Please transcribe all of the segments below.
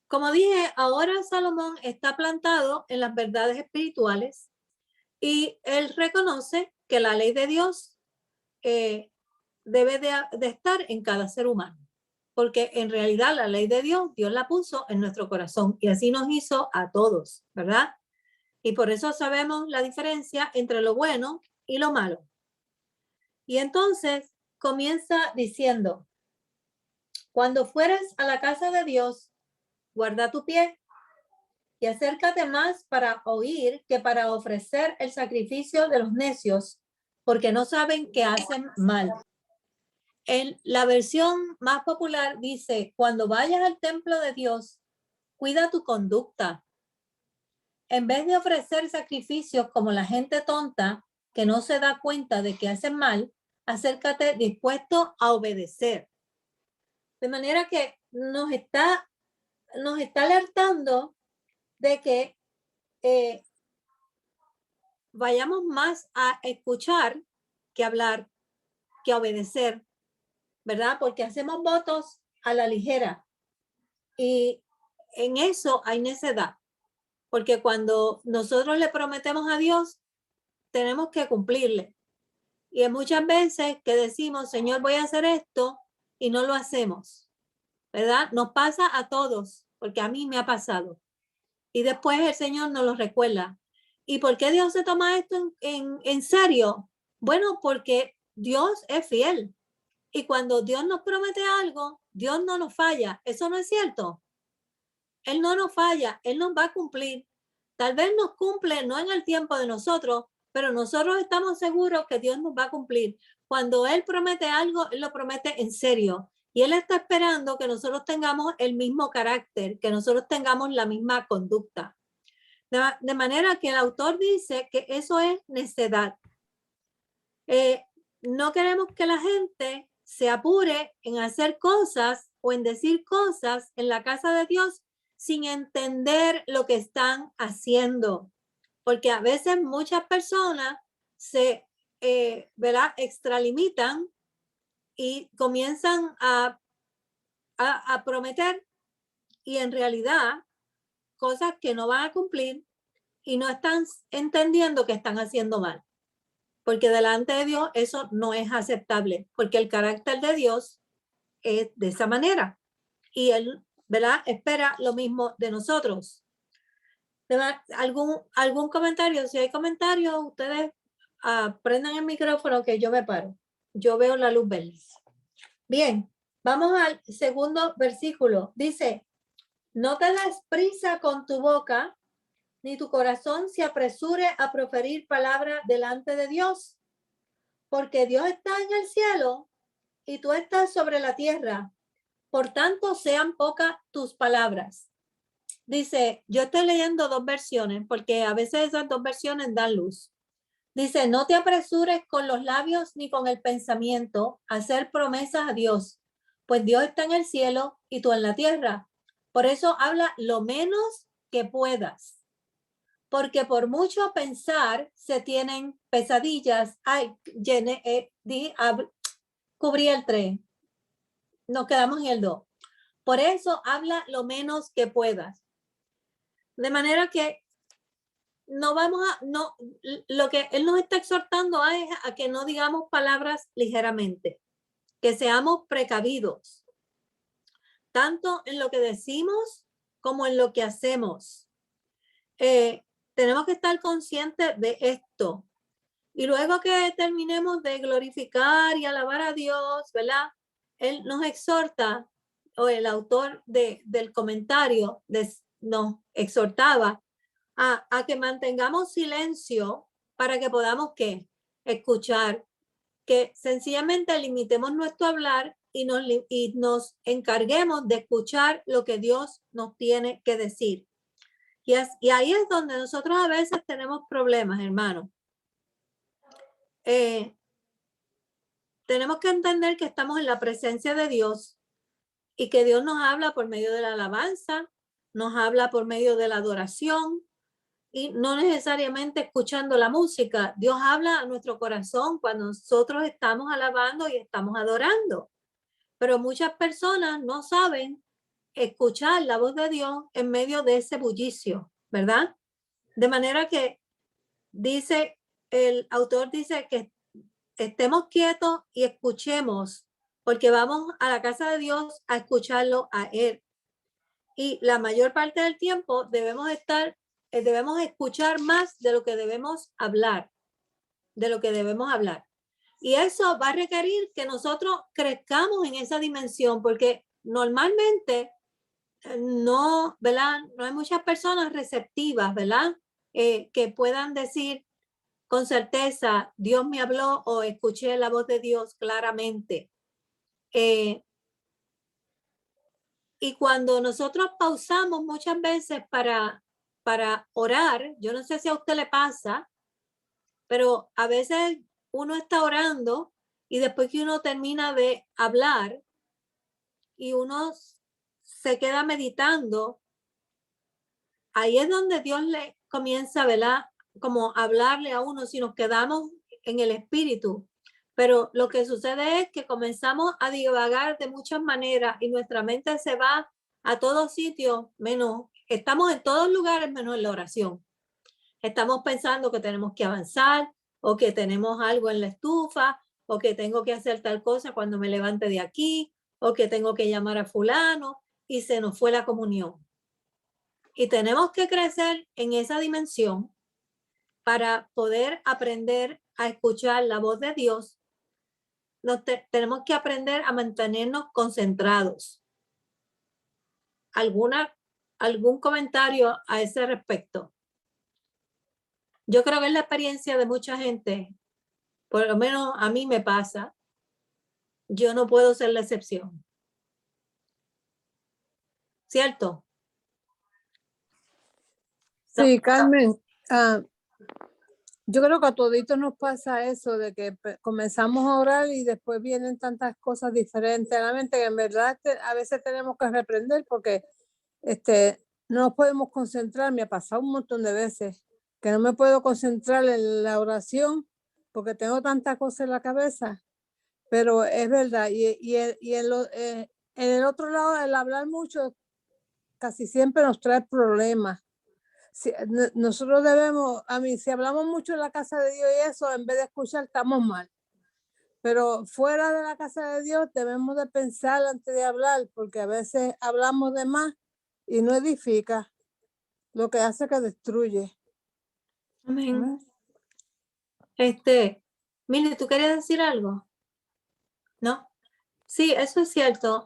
Como dije, ahora Salomón está plantado en las verdades espirituales y él reconoce que la ley de Dios debe de estar en cada ser humano, porque en realidad la ley de Dios, Dios la puso en nuestro corazón y así nos hizo a todos, ¿verdad? Y por eso sabemos la diferencia entre lo bueno y lo malo. Y entonces comienza diciendo, cuando fueres a la casa de Dios, guarda tu pie y acércate más para oír que para ofrecer el sacrificio de los necios, porque no saben que hacen mal. En la versión más popular dice, cuando vayas al templo de Dios, cuida tu conducta. En vez de ofrecer sacrificios como la gente tonta que no se da cuenta de que hacen mal, acércate dispuesto a obedecer. De manera que nos está alertando de que vayamos más a escuchar que hablar, que obedecer, ¿verdad? Porque hacemos votos a la ligera y en eso hay necedad, porque cuando nosotros le prometemos a Dios, tenemos que cumplirle. Y hay muchas veces que decimos, Señor, voy a hacer esto y no lo hacemos, ¿verdad? Nos pasa a todos, porque a mí me ha pasado. Y después el Señor nos lo recuerda. ¿Y por qué Dios se toma esto en serio? Bueno, porque Dios es fiel. Y cuando Dios nos promete algo, Dios no nos falla. ¿Eso no es cierto? Él no nos falla, Él nos va a cumplir. Tal vez nos cumple no en el tiempo de nosotros, pero nosotros estamos seguros que Dios nos va a cumplir. Cuando Él promete algo, Él lo promete en serio. Y Él está esperando que nosotros tengamos el mismo carácter, que nosotros tengamos la misma conducta. De manera que el autor dice que eso es necedad. No queremos que la gente se apure en hacer cosas o en decir cosas en la casa de Dios sin entender lo que están haciendo. Porque a veces muchas personas se, ¿verdad? Extralimitan y comienzan a prometer y en realidad cosas que no van a cumplir y no están entendiendo que están haciendo mal. Porque delante de Dios eso no es aceptable, porque el carácter de Dios es de esa manera. Y Él, ¿verdad? Espera lo mismo de nosotros. ¿Algún comentario? Si hay comentarios, ustedes prendan el micrófono que yo me paro. Yo veo la luz verde. Bien, vamos al segundo versículo. Dice, no te des prisa con tu boca, ni tu corazón se apresure a proferir palabra delante de Dios, porque Dios está en el cielo y tú estás sobre la tierra. Por tanto, sean pocas tus palabras. Dice, yo estoy leyendo dos versiones porque a veces esas dos versiones dan luz. Dice, no te apresures con los labios ni con el pensamiento a hacer promesas a Dios, pues Dios está en el cielo y tú en la tierra. Por eso habla lo menos que puedas, porque por mucho pensar se tienen pesadillas. Ay, cubrí el 3, nos quedamos en el 2. Por eso habla lo menos que puedas. De manera que no vamos a, no, lo que él nos está exhortando es a que no digamos palabras ligeramente, que seamos precavidos, tanto en lo que decimos como en lo que hacemos. Tenemos que estar conscientes de esto. Y luego que terminemos de glorificar y alabar a Dios, ¿verdad? Él nos exhorta, o el autor del comentario nos exhortaba a que mantengamos silencio para que podamos ¿qué? Escuchar, que sencillamente limitemos nuestro hablar y nos encarguemos de escuchar lo que Dios nos tiene que decir. Y ahí es donde nosotros a veces tenemos problemas, hermanos. Tenemos que entender que estamos en la presencia de Dios y que Dios nos habla por medio de la alabanza, nos habla por medio de la adoración y no necesariamente escuchando la música. Dios habla a nuestro corazón cuando nosotros estamos alabando y estamos adorando. Pero muchas personas no saben escuchar la voz de Dios en medio de ese bullicio, ¿verdad? De manera que dice, el autor dice que estemos quietos y escuchemos, porque vamos a la casa de Dios a escucharlo a Él. Y la mayor parte del tiempo debemos escuchar más de lo que debemos hablar, Y eso va a requerir que nosotros crezcamos en esa dimensión, porque normalmente no, ¿verdad? No hay muchas personas receptivas, ¿verdad? Que puedan decir con certeza, Dios me habló o escuché la voz de Dios claramente. Y cuando nosotros pausamos muchas veces para orar, yo no sé si a usted le pasa, pero a veces uno está orando y después que uno termina de hablar y uno se queda meditando, ahí es donde Dios le comienza, ¿verdad? Como hablarle a uno si nos quedamos en el espíritu. Pero lo que sucede es que comenzamos a divagar de muchas maneras y nuestra mente se va a todos sitios, estamos en todos lugares menos en la oración. Estamos pensando que tenemos que avanzar o que tenemos algo en la estufa o que tengo que hacer tal cosa cuando me levante de aquí o que tengo que llamar a fulano y se nos fue la comunión. Y tenemos que crecer en esa dimensión para poder aprender a escuchar la voz de Dios. Tenemos que aprender a mantenernos concentrados. ¿Algún comentario a ese respecto? Yo creo que es la experiencia de mucha gente, por lo menos a mí me pasa. Yo no puedo ser la excepción. ¿Cierto? Sí, Carmen, yo creo que a toditos nos pasa eso de que comenzamos a orar y después vienen tantas cosas diferentes a la mente que en verdad a veces tenemos que reprender porque no nos podemos concentrar. Me ha pasado un montón de veces que no me puedo concentrar en la oración porque tengo tantas cosas en la cabeza, pero es verdad. En el otro lado, el hablar mucho casi siempre nos trae problemas. Nosotros debemos, si hablamos mucho en la casa de Dios y eso, en vez de escuchar, estamos mal. Pero fuera de la casa de Dios debemos de pensar antes de hablar, porque a veces hablamos de más y no edifica, lo que hace que destruye. Amén. Mili, ¿tú querías decir algo? ¿No? Sí, eso es cierto,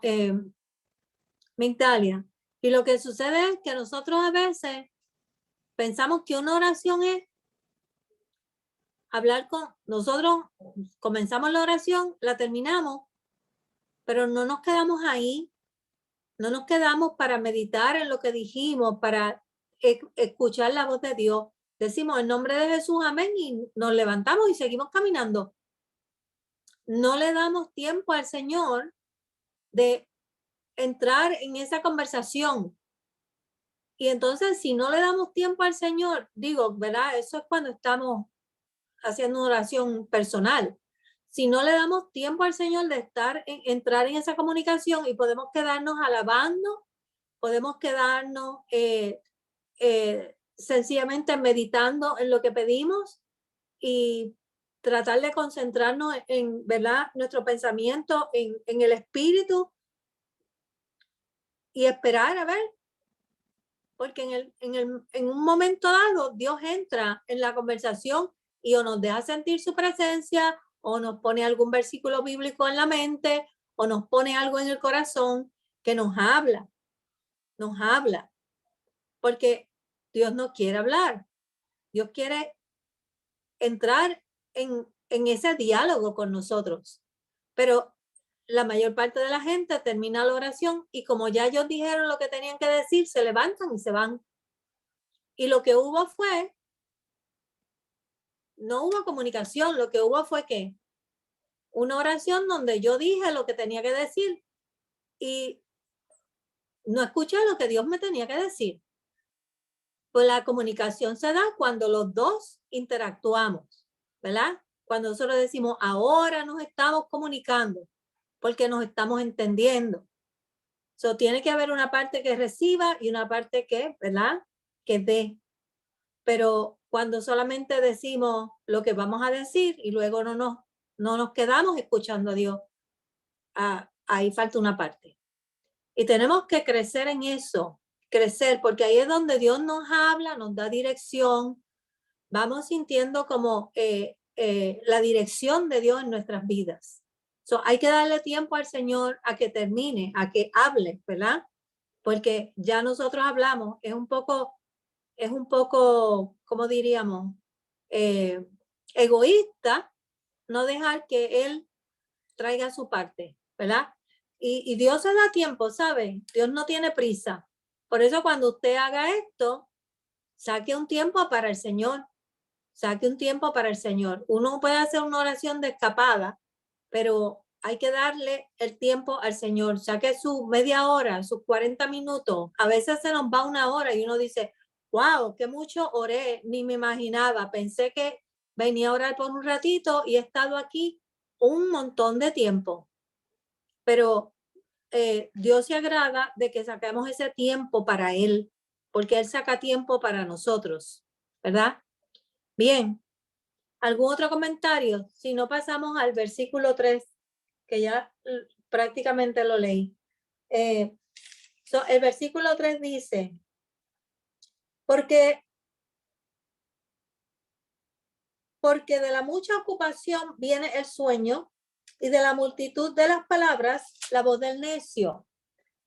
Migdalia. Y lo que sucede es que nosotros a veces pensamos que una oración es hablar nosotros, comenzamos la oración, la terminamos, pero no nos quedamos ahí, no nos quedamos para meditar en lo que dijimos, para escuchar la voz de Dios. Decimos en nombre de Jesús, amén, y nos levantamos y seguimos caminando. No le damos tiempo al Señor de entrar en esa conversación. Y entonces, si no le damos tiempo al Señor, digo, ¿verdad? Eso es cuando estamos haciendo una oración personal. Si no le damos tiempo al Señor de entrar en esa comunicación y podemos quedarnos alabando, podemos quedarnos sencillamente meditando en lo que pedimos y tratar de concentrarnos en, ¿verdad? Nuestro pensamiento en el espíritu y esperar a ver, porque en un momento dado Dios entra en la conversación y o nos deja sentir su presencia o nos pone algún versículo bíblico en la mente o nos pone algo en el corazón que nos habla, porque Dios no quiere hablar, Dios quiere entrar en ese diálogo con nosotros, pero la mayor parte de la gente termina la oración y como ya ellos dijeron lo que tenían que decir, se levantan y se van. Y lo que hubo no hubo comunicación, lo que hubo fue que una oración donde yo dije lo que tenía que decir y no escuché lo que Dios me tenía que decir. Pues la comunicación se da cuando los dos interactuamos, ¿verdad? Cuando nosotros decimos, ahora nos estamos comunicando, porque nos estamos entendiendo. So, tiene que haber una parte que reciba y una parte que, ¿verdad? Que dé. Pero cuando solamente decimos lo que vamos a decir y luego no nos quedamos escuchando a Dios, ahí falta una parte. Y tenemos que crecer en eso, crecer, porque ahí es donde Dios nos habla, nos da dirección. Vamos sintiendo como la dirección de Dios en nuestras vidas. So, hay que darle tiempo al Señor a que termine, a que hable, ¿verdad? Porque ya nosotros hablamos, es un poco, ¿cómo diríamos? Egoísta no dejar que Él traiga su parte, ¿verdad? Y Dios se da tiempo, ¿sabe? Dios no tiene prisa. Por eso cuando usted haga esto, saque un tiempo para el Señor. Saque un tiempo para el Señor. Uno puede hacer una oración de escapada, pero hay que darle el tiempo al Señor. Saque su media hora, sus 40 minutos. A veces se nos va una hora y uno dice, wow, qué mucho oré, ni me imaginaba. Pensé que venía a orar por un ratito y he estado aquí un montón de tiempo. Pero Dios se agrada de que saquemos ese tiempo para Él, porque Él saca tiempo para nosotros, ¿verdad? Bien, ¿algún otro comentario? Si no, pasamos al versículo 3, que ya prácticamente lo leí. El versículo 3 dice, porque de la mucha ocupación viene el sueño y de la multitud de las palabras la voz del necio.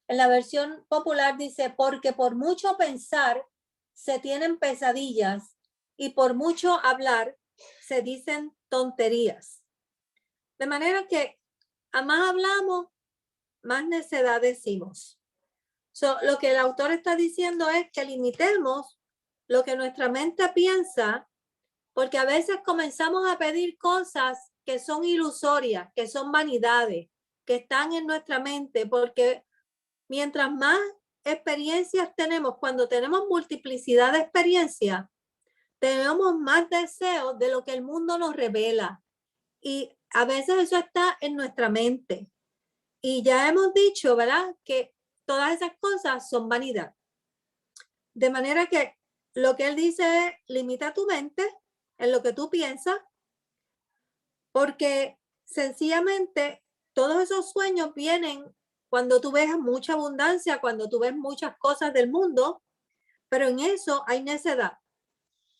En la versión popular dice, porque por mucho pensar se tienen pesadillas y por mucho hablar se dicen tonterías. De manera que a más hablamos, más necedad decimos. Lo que el autor está diciendo es que limitemos lo que nuestra mente piensa, porque a veces comenzamos a pedir cosas que son ilusorias, que son vanidades, que están en nuestra mente, porque mientras más experiencias tenemos, cuando tenemos multiplicidad de experiencias, tenemos más deseos de lo que el mundo nos revela. Y a veces eso está en nuestra mente. Y ya hemos dicho, ¿verdad?, que todas esas cosas son vanidad. De manera que lo que él dice es, limita tu mente en lo que tú piensas, porque sencillamente todos esos sueños vienen cuando tú ves mucha abundancia, cuando tú ves muchas cosas del mundo, pero en eso hay necedad.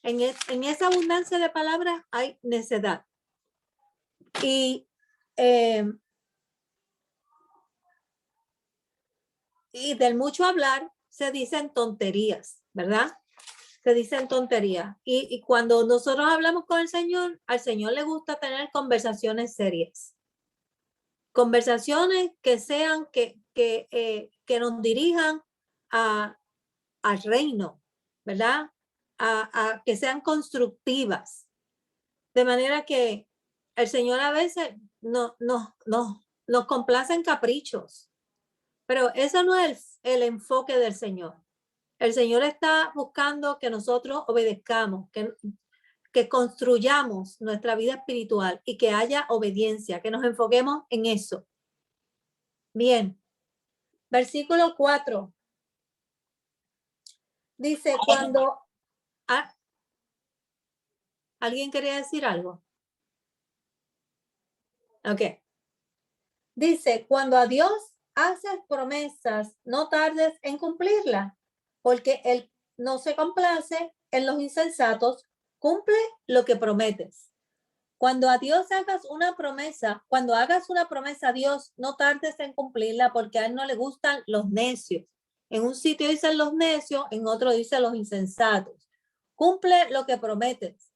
En esa abundancia de palabras hay necedad. Y del mucho hablar se dicen tonterías, ¿verdad? Se dicen tonterías. Y cuando nosotros hablamos con el Señor, al Señor le gusta tener conversaciones serias. Conversaciones que sean, que nos dirijan al reino, ¿verdad? A que sean constructivas. De manera que el Señor a veces nos complace en caprichos, pero eso no es el enfoque del Señor. El Señor está buscando que nosotros obedezcamos, que construyamos nuestra vida espiritual y que haya obediencia, que nos enfoquemos en eso. Bien, versículo 4. Dice, cuando... ¿Alguien quería decir algo? Ok. Dice, cuando a Dios haces promesas, no tardes en cumplirlas, porque Él no se complace en los insensatos, cumple lo que prometes. Cuando a Dios hagas una promesa, cuando hagas una promesa a Dios, no tardes en cumplirla, porque a Él no le gustan los necios. En un sitio dicen los necios, en otro dicen los insensatos. Cumple lo que prometes.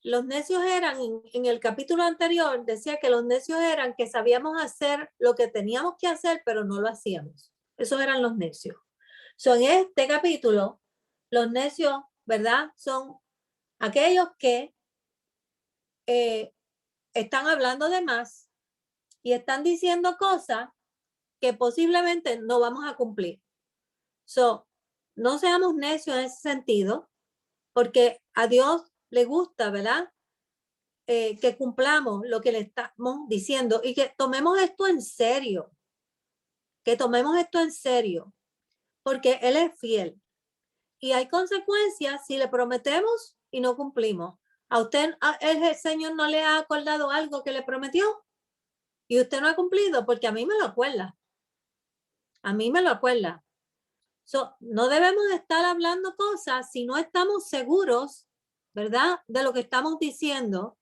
Los necios eran, en el capítulo anterior, decía que los necios eran que sabíamos hacer lo que teníamos que hacer, pero no lo hacíamos. Esos eran los necios. En este capítulo, los necios, ¿verdad?, son aquellos que están hablando de más y están diciendo cosas que posiblemente no vamos a cumplir. No seamos necios en ese sentido, porque a Dios le gusta, ¿verdad?, que cumplamos lo que le estamos diciendo y que tomemos esto en serio. que tomemos esto en serio, porque Él es fiel. Y hay consecuencias si le prometemos y no cumplimos. ¿A usted el Señor no le ha acordado algo que le prometió? Y usted no ha cumplido, porque a mí me lo acuerda. A mí me lo acuerda. No debemos de estar hablando cosas si no estamos seguros, ¿verdad?, de lo que estamos diciendo.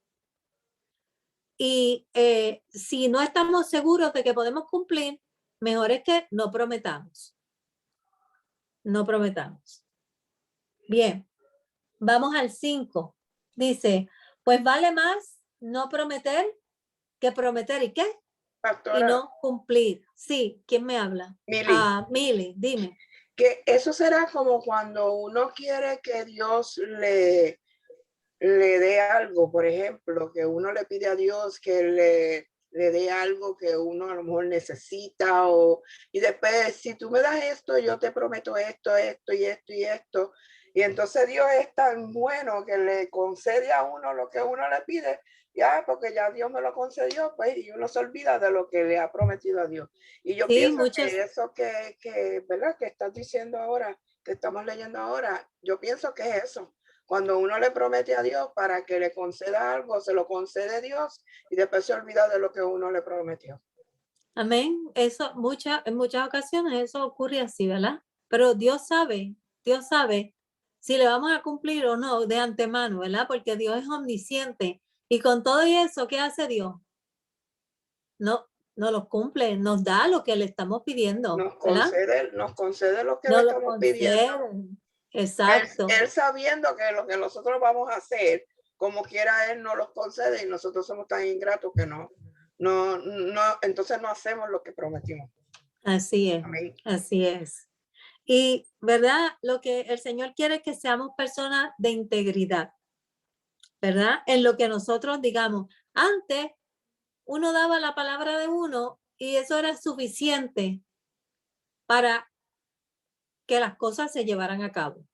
Y si no estamos seguros de que podemos cumplir, mejor es que no prometamos. No prometamos. Bien, vamos al 5. Dice, pues vale más no prometer que prometer. ¿Y qué? Pastora, Y no cumplir. Sí, ¿quién me habla? Mili. Mili, dime. Que eso será como cuando uno quiere que Dios le dé algo, por ejemplo, que uno le pide a Dios que le dé algo que uno a lo mejor necesita, y después, si tú me das esto, yo te prometo esto, esto y esto y esto. Y entonces Dios es tan bueno que le concede a uno lo que uno le pide, ya, porque ya Dios me lo concedió, pues, y uno se olvida de lo que le ha prometido a Dios. Y yo pienso que eso ¿verdad?, que estás diciendo ahora, que estamos leyendo ahora, yo pienso que es eso. Cuando uno le promete a Dios para que le conceda algo, se lo concede Dios y después se olvida de lo que uno le prometió. Amén. Eso en muchas ocasiones eso ocurre así, ¿verdad? Pero Dios sabe si le vamos a cumplir o no de antemano, ¿verdad? Porque Dios es omnisciente. Y con todo eso, ¿qué hace Dios? No los cumple, nos da lo que le estamos pidiendo. Nos concede lo que le estamos pidiendo. Exacto. Él sabiendo que lo que nosotros vamos a hacer, como quiera, Él nos los concede y nosotros somos tan ingratos que entonces no hacemos lo que prometimos. Así es. Amén. Así es. Y, ¿verdad? Lo que el Señor quiere es que seamos personas de integridad, ¿verdad? En lo que nosotros digamos. Antes, uno daba la palabra de uno y eso era suficiente para que las cosas se llevaran a cabo.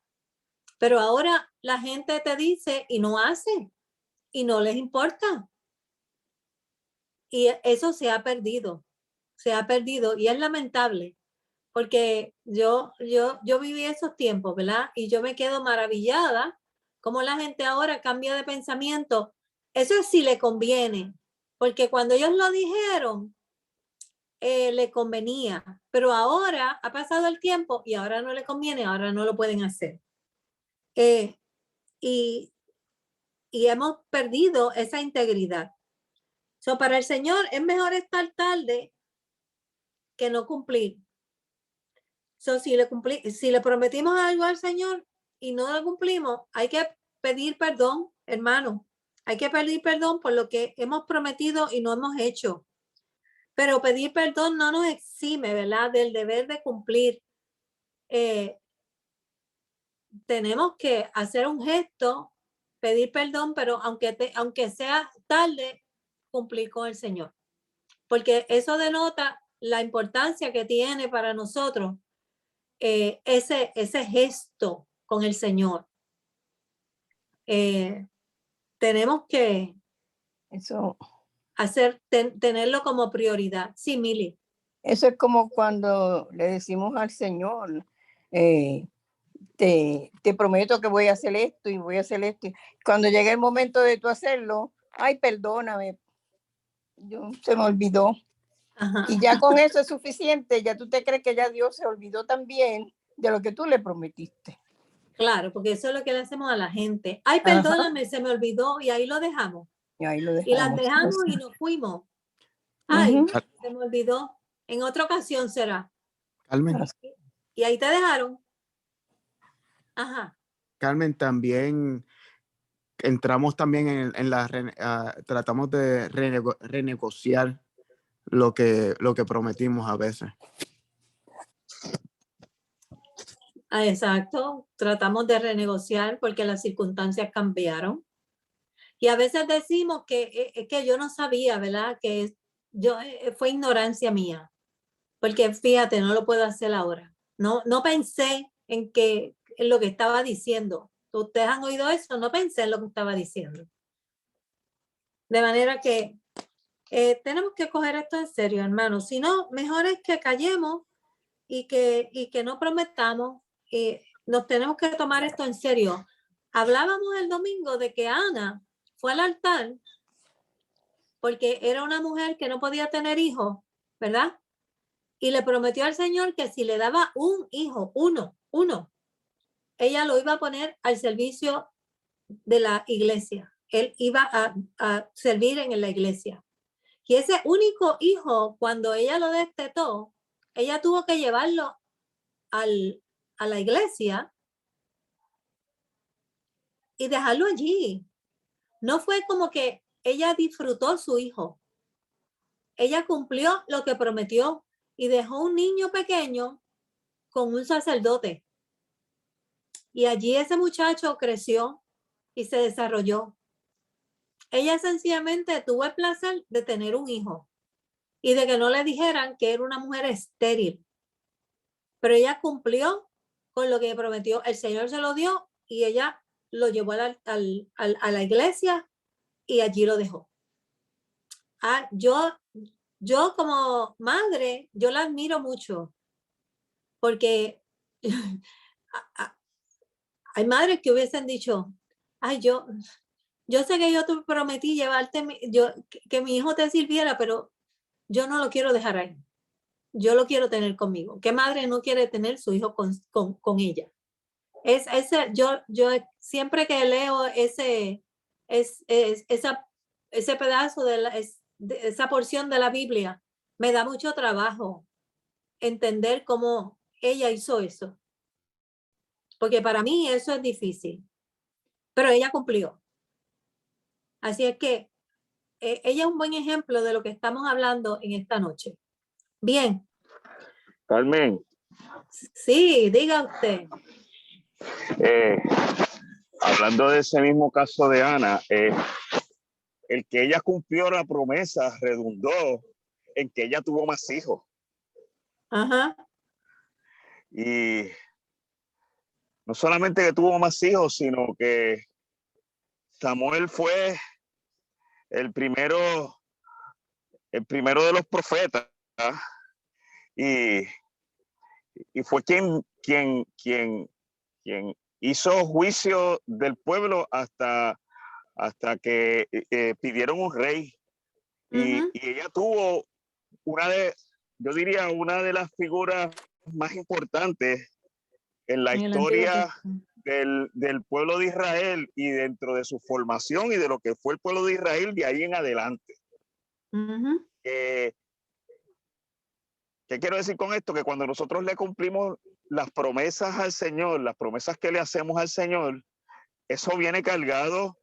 Pero ahora la gente te dice y no hace y no les importa. Y eso se ha perdido y es lamentable porque yo viví esos tiempos, ¿verdad? Y yo me quedo maravillada cómo la gente ahora cambia de pensamiento. Eso es si le conviene, porque cuando ellos lo dijeron, le convenía, pero ahora ha pasado el tiempo y ahora no le conviene, ahora no lo pueden hacer. Y hemos perdido esa integridad. Para el Señor es mejor estar tarde que no cumplir. Si le prometimos algo al Señor y no lo cumplimos, hay que pedir perdón, hermano. Hay que pedir perdón por lo que hemos prometido y no hemos hecho. Pero pedir perdón no nos exime, ¿verdad?, del deber de cumplir. Tenemos que hacer un gesto, pedir perdón, pero aunque sea tarde, cumplir con el Señor. Porque eso denota la importancia que tiene para nosotros ese gesto con el Señor. Tenemos que tenerlo como prioridad. Sí, Mili. Eso es como cuando le decimos al Señor, te prometo que voy a hacer esto y voy a hacer esto. Cuando llegue el momento de tú hacerlo, ay, perdóname, se me olvidó. Ajá. Y ya con eso es suficiente, ya tú te crees que ya Dios se olvidó también de lo que tú le prometiste. Claro, porque eso es lo que le hacemos a la gente. Ay, perdóname, se me olvidó y ahí lo dejamos. Y las dejamos y nos fuimos. Ay, se me olvidó. En otra ocasión será. Carmen. Y ahí te dejaron. Ajá. Carmen, también entramos también tratamos de renegociar lo que prometimos a veces. Exacto, tratamos de renegociar porque las circunstancias cambiaron. Y a veces decimos que yo no sabía, ¿verdad? Que fue ignorancia mía. Porque fíjate, no lo puedo hacer ahora. No pensé en lo que estaba diciendo. ¿Ustedes han oído eso? No pensé en lo que estaba diciendo. De manera que tenemos que coger esto en serio, hermanos. Si no, mejor es que callemos y que no prometamos. Nos tenemos que tomar esto en serio. Hablábamos el domingo de que Ana fue al altar porque era una mujer que no podía tener hijos, ¿verdad? Y le prometió al Señor que si le daba un hijo, uno, ella lo iba a poner al servicio de la iglesia. Él iba a servir en la iglesia. Y ese único hijo, cuando ella lo destetó, ella tuvo que llevarlo a la iglesia y dejarlo allí. No fue como que ella disfrutó su hijo. Ella cumplió lo que prometió y dejó un niño pequeño con un sacerdote. Y allí ese muchacho creció y se desarrolló. Ella sencillamente tuvo el placer de tener un hijo y de que no le dijeran que era una mujer estéril. Pero ella cumplió con lo que prometió. El Señor se lo dio y ella lo llevó a la iglesia y allí lo dejó. Yo como madre, yo la admiro mucho porque hay madres que hubiesen dicho, ay, yo sé que yo te prometí llevarte, que mi hijo te sirviera, pero yo no lo quiero dejar ahí. Yo lo quiero tener conmigo. ¿Qué madre no quiere tener su hijo con ella? Yo siempre que leo ese pedazo de esa porción de la Biblia, me da mucho trabajo entender cómo ella hizo eso. Porque para mí eso es difícil. Pero ella cumplió. Así es que ella es un buen ejemplo de lo que estamos hablando en esta noche. Bien. Carmen. Sí, diga usted. Hablando de ese mismo caso de Ana, el que ella cumplió la promesa redundó en que ella tuvo más hijos. Ajá. Y no solamente que tuvo más hijos, sino que Samuel fue el primero de los profetas, y fue quien hizo juicio del pueblo hasta que pidieron un rey. Y ella tuvo yo diría, una de las figuras más importantes en la historia del pueblo de Israel y dentro de su formación y de lo que fue el pueblo de Israel de ahí en adelante. ¿Qué quiero decir con esto? Que cuando nosotros le cumplimos las promesas al Señor, las promesas que le hacemos al Señor, eso viene cargado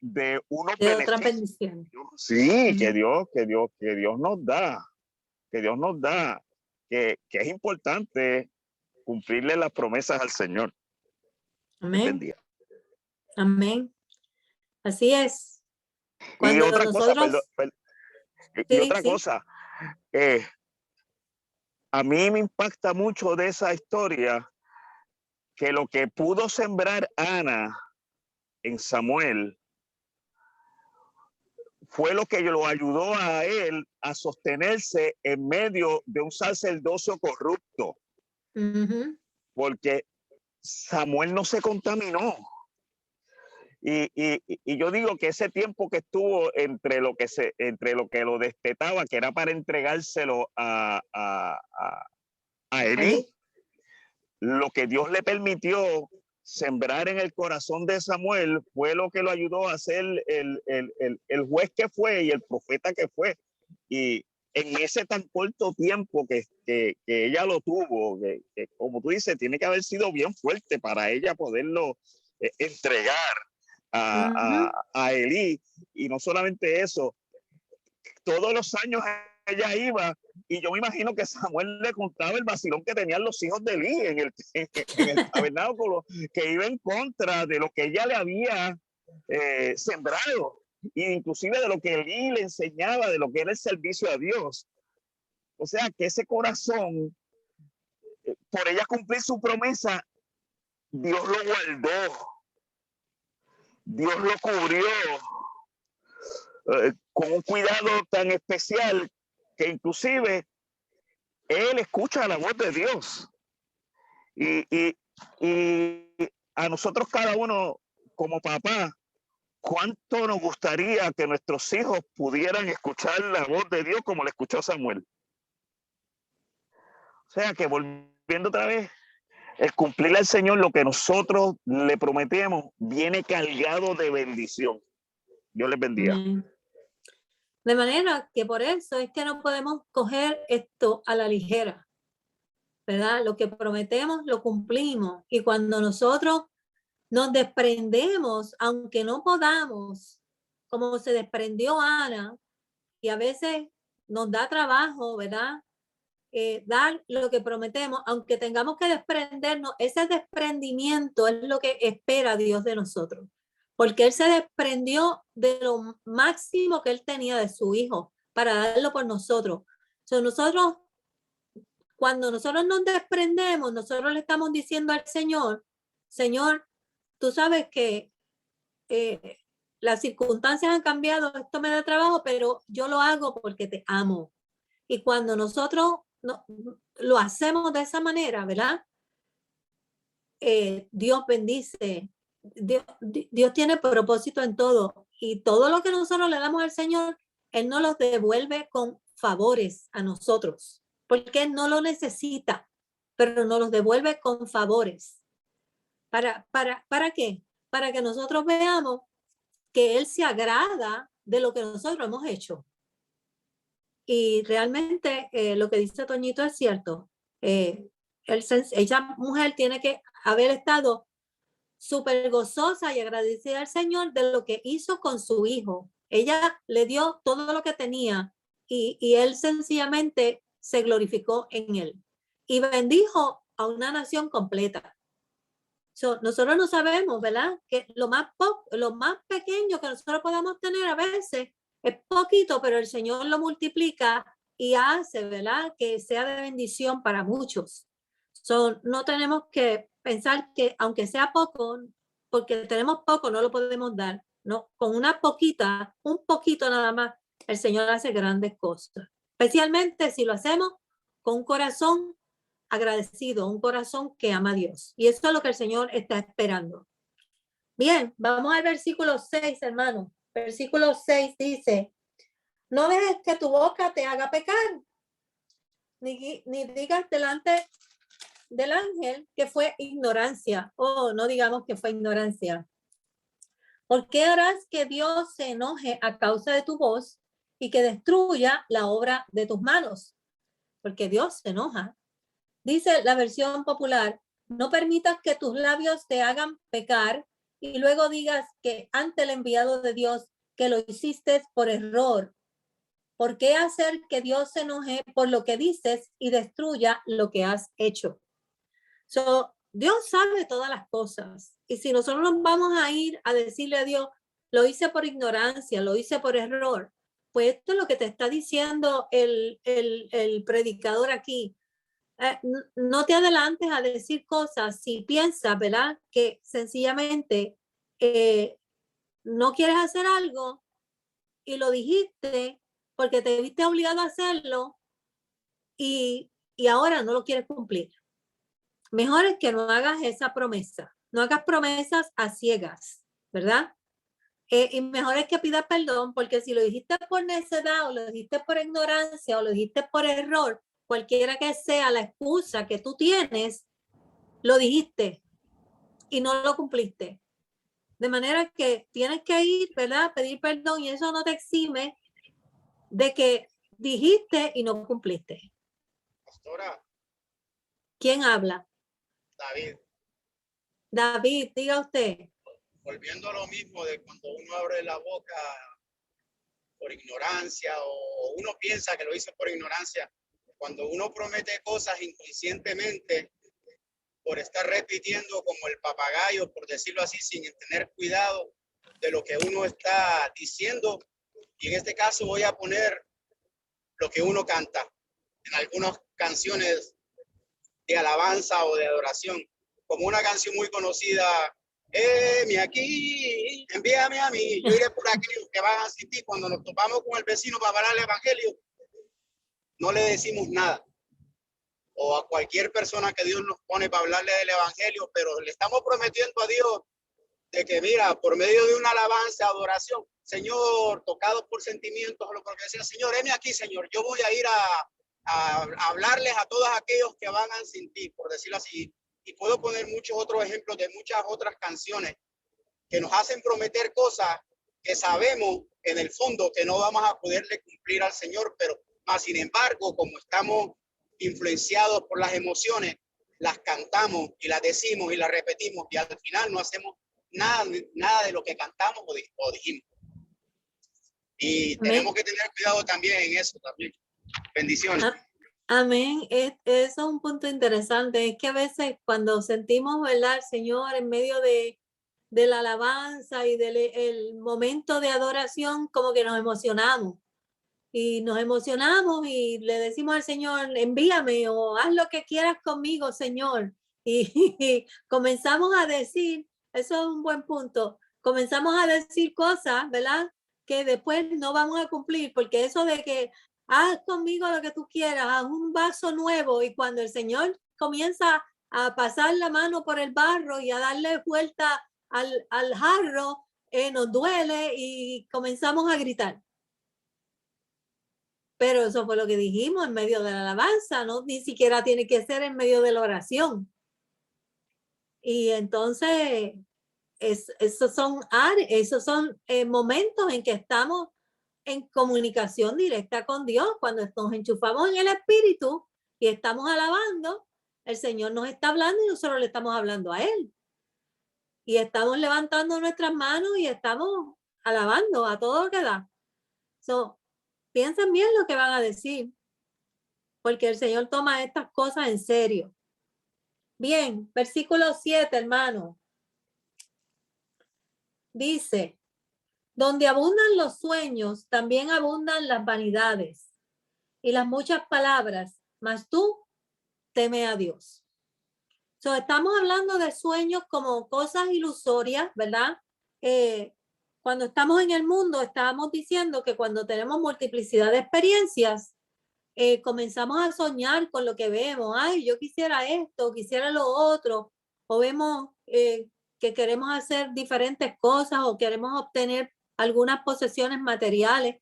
de unos beneficios. Sí, que Dios nos da, que es importante cumplirle las promesas al Señor. Amén. Amén. Así es. Cuando y otra nosotros... cosa, y otra cosa, a mí me impacta mucho de esa historia que lo que pudo sembrar Ana en Samuel fue lo que lo ayudó a él a sostenerse en medio de un sacerdocio corrupto. Porque Samuel no se contaminó. Y yo digo que ese tiempo que estuvo entre lo que lo destetaba, que era para entregárselo a Elí, lo que Dios le permitió sembrar en el corazón de Samuel fue lo que lo ayudó a ser el juez que fue y el profeta que fue. Y en ese tan corto tiempo que ella lo tuvo, que como tú dices, tiene que haber sido bien fuerte para ella poderlo entregar a Elí. Y no solamente eso, todos los años ella iba, y yo me imagino que Samuel le contaba el vacilón que tenían los hijos de Elí en el tabernáculo, que iba en contra de lo que ella le había sembrado, e inclusive de lo que Elí le enseñaba, de lo que era el servicio a Dios. O sea, que ese corazón, por ella cumplir su promesa, Dios lo guardó, Dios lo cubrió. con un cuidado tan especial que inclusive él escucha la voz de Dios. Y a nosotros cada uno como papá, ¿cuánto nos gustaría que nuestros hijos pudieran escuchar la voz de Dios como la escuchó Samuel? O sea que volviendo otra vez, el cumplirle al Señor lo que nosotros le prometemos viene cargado de bendición. Dios les bendiga. De manera que por eso es que no podemos coger esto a la ligera, ¿verdad? Lo que prometemos lo cumplimos, y cuando nosotros nos desprendemos, aunque no podamos, como se desprendió Ana, y a veces nos da trabajo, ¿verdad? Dar lo que prometemos, aunque tengamos que desprendernos, ese desprendimiento es lo que espera Dios de nosotros, porque Él se desprendió de lo máximo que Él tenía de su Hijo para darlo por nosotros. Nosotros, cuando nosotros nos desprendemos, nosotros le estamos diciendo al Señor, Señor, tú sabes que las circunstancias han cambiado, esto me da trabajo, pero yo lo hago porque te amo. Y cuando nosotros lo hacemos de esa manera, ¿verdad? Dios bendice. Dios tiene propósito en todo, y todo lo que nosotros le damos al Señor, Él nos los devuelve con favores a nosotros, porque Él no lo necesita, pero nos los devuelve con favores. ¿Para qué? Para que nosotros veamos que Él se agrada de lo que nosotros hemos hecho. Y realmente lo que dice Toñito es cierto. Esa mujer tiene que haber estado súper gozosa y agradecida al Señor de lo que hizo con su hijo. Ella le dio todo lo que tenía, y él sencillamente se glorificó en él y bendijo a una nación completa. Nosotros no sabemos, ¿verdad? Que lo más pequeño que nosotros podamos tener a veces es poquito, pero el Señor lo multiplica y hace, ¿verdad?, que sea de bendición para muchos. No tenemos que pensar que aunque sea poco, porque tenemos poco, no lo podemos dar. No, con un poquito nada más, el Señor hace grandes cosas. Especialmente si lo hacemos con un corazón agradecido, un corazón que ama a Dios. Y eso es lo que el Señor está esperando. Bien, vamos al versículo 6, hermano. Versículo 6 dice, no dejes que tu boca te haga pecar, ni digas delante del ángel que fue ignorancia. No digamos que fue ignorancia. ¿Por qué harás que Dios se enoje a causa de tu voz y que destruya la obra de tus manos? Porque Dios se enoja. Dice la versión popular, no permitas que tus labios te hagan pecar y luego digas que ante el enviado de Dios que lo hiciste por error. ¿Por qué hacer que Dios se enoje por lo que dices y destruya lo que has hecho? Dios sabe todas las cosas. Y si nosotros nos vamos a ir a decirle a Dios, lo hice por ignorancia, lo hice por error, pues esto es lo que te está diciendo el predicador aquí. No te adelantes a decir cosas si piensas, ¿verdad?, que sencillamente no quieres hacer algo y lo dijiste porque te viste obligado a hacerlo y ahora no lo quieres cumplir. Mejor es que no hagas esa promesa, no hagas promesas a ciegas, ¿verdad? Y mejor es que pidas perdón, porque si lo dijiste por necedad o lo dijiste por ignorancia o lo dijiste por error, cualquiera que sea la excusa que tú tienes, lo dijiste y no lo cumpliste. De manera que tienes que ir, ¿verdad?, pedir perdón, y eso no te exime de que dijiste y no cumpliste. Pastora. ¿Quién habla? David. David, diga usted. Volviendo a lo mismo de cuando uno abre la boca por ignorancia o uno piensa que lo hizo por ignorancia, cuando uno promete cosas inconscientemente por estar repitiendo como el papagayo, por decirlo así, sin tener cuidado de lo que uno está diciendo. Y en este caso voy a poner lo que uno canta en algunas canciones de alabanza o de adoración, como una canción muy conocida aquí, envíame a mí, yo iré por aquellos que van a asistir. Cuando nos topamos con el vecino para hablar el evangelio, no le decimos nada. O a cualquier persona que Dios nos pone para hablarle del evangelio, pero le estamos prometiendo a Dios de que, mira, por medio de una alabanza, adoración, Señor, tocado por sentimientos, o lo que sea, Señor, heme aquí, Señor, yo voy a ir a hablarles a todos aquellos que van a sentir, por decirlo así. Y puedo poner muchos otros ejemplos de muchas otras canciones que nos hacen prometer cosas que sabemos en el fondo que no vamos a poderle cumplir al Señor, pero más sin embargo, como estamos influenciados por las emociones, las cantamos y las decimos y las repetimos y al final no hacemos nada de lo que cantamos o dijimos. Y tenemos que tener cuidado también en eso también. Bendiciones. Amén. Eso es un punto interesante. Es que a veces cuando sentimos, ¿verdad, Señor, en medio de la alabanza y del momento de adoración, como que nos emocionamos. Y nos emocionamos y le decimos al Señor, envíame o haz lo que quieras conmigo, Señor. Y comenzamos a decir, eso es un buen punto, comenzamos a decir cosas, ¿verdad? Que después no vamos a cumplir, porque eso de que haz conmigo lo que tú quieras, haz un vaso nuevo, y cuando el Señor comienza a pasar la mano por el barro y a darle vuelta al jarro, nos duele y comenzamos a gritar. Pero eso fue lo que dijimos en medio de la alabanza, ¿no? Ni siquiera tiene que ser en medio de la oración. Y entonces, esos son momentos en que estamos en comunicación directa con Dios. Cuando nos enchufamos en el Espíritu y estamos alabando, el Señor nos está hablando y nosotros le estamos hablando a Él. Y estamos levantando nuestras manos y estamos alabando a todo lo que da. Piensen bien lo que van a decir, porque el Señor toma estas cosas en serio. Bien, versículo 7, hermano. Dice, donde abundan los sueños, también abundan las vanidades y las muchas palabras, mas tú teme a Dios. Estamos hablando de sueños como cosas ilusorias, ¿verdad? Cuando estamos en el mundo, estábamos diciendo que cuando tenemos multiplicidad de experiencias, comenzamos a soñar con lo que vemos. Ay, yo quisiera esto, quisiera lo otro. O vemos que queremos hacer diferentes cosas o queremos obtener algunas posesiones materiales,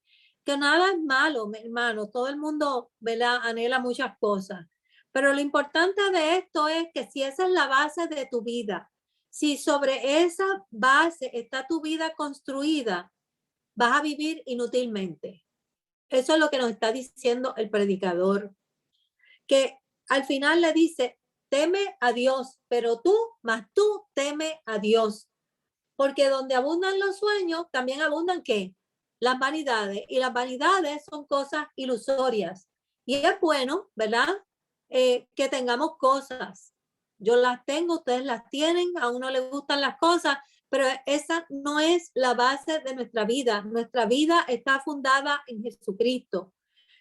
que nada es malo, mi hermano. Todo el mundo, ¿verdad?, anhela muchas cosas. Pero lo importante de esto es que si esa es la base de tu vida, si sobre esa base está tu vida construida, vas a vivir inútilmente. Eso es lo que nos está diciendo el predicador, que al final le dice, teme a Dios, pero tú teme a Dios, porque donde abundan los sueños, también abundan ¿qué? Las vanidades, y las vanidades son cosas ilusorias. Y es bueno, ¿verdad? Que tengamos cosas. Yo las tengo, ustedes las tienen, a uno le gustan las cosas, pero esa no es la base de nuestra vida. Nuestra vida está fundada en Jesucristo.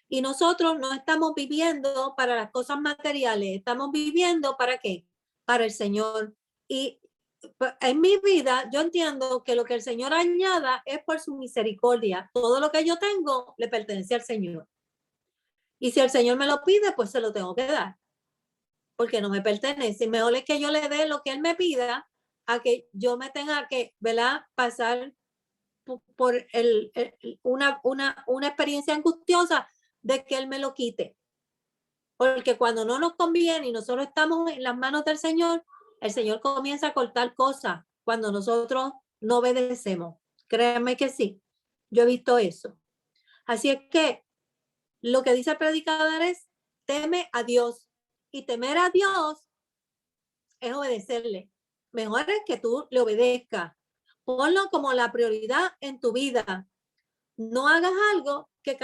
Y nosotros no estamos viviendo para las cosas materiales, estamos viviendo ¿para qué? Para el Señor. Y en mi vida yo entiendo que lo que el Señor añada es por su misericordia. Todo lo que yo tengo le pertenece al Señor. Y si el Señor me lo pide, pues se lo tengo que dar, porque no me pertenece. Mejor es que yo le dé lo que Él me pida a que yo me tenga que, ¿verdad?, pasar por una experiencia angustiosa de que Él me lo quite. Porque cuando no nos conviene y nosotros estamos en las manos del Señor, el Señor comienza a cortar cosas cuando nosotros no obedecemos. Créanme que sí, yo he visto eso. Así es que lo que dice el predicador es, teme a Dios. Y temer a Dios es obedecerle. Mejor es que tú le obedezcas. Ponlo como la prioridad en tu vida. No hagas algo que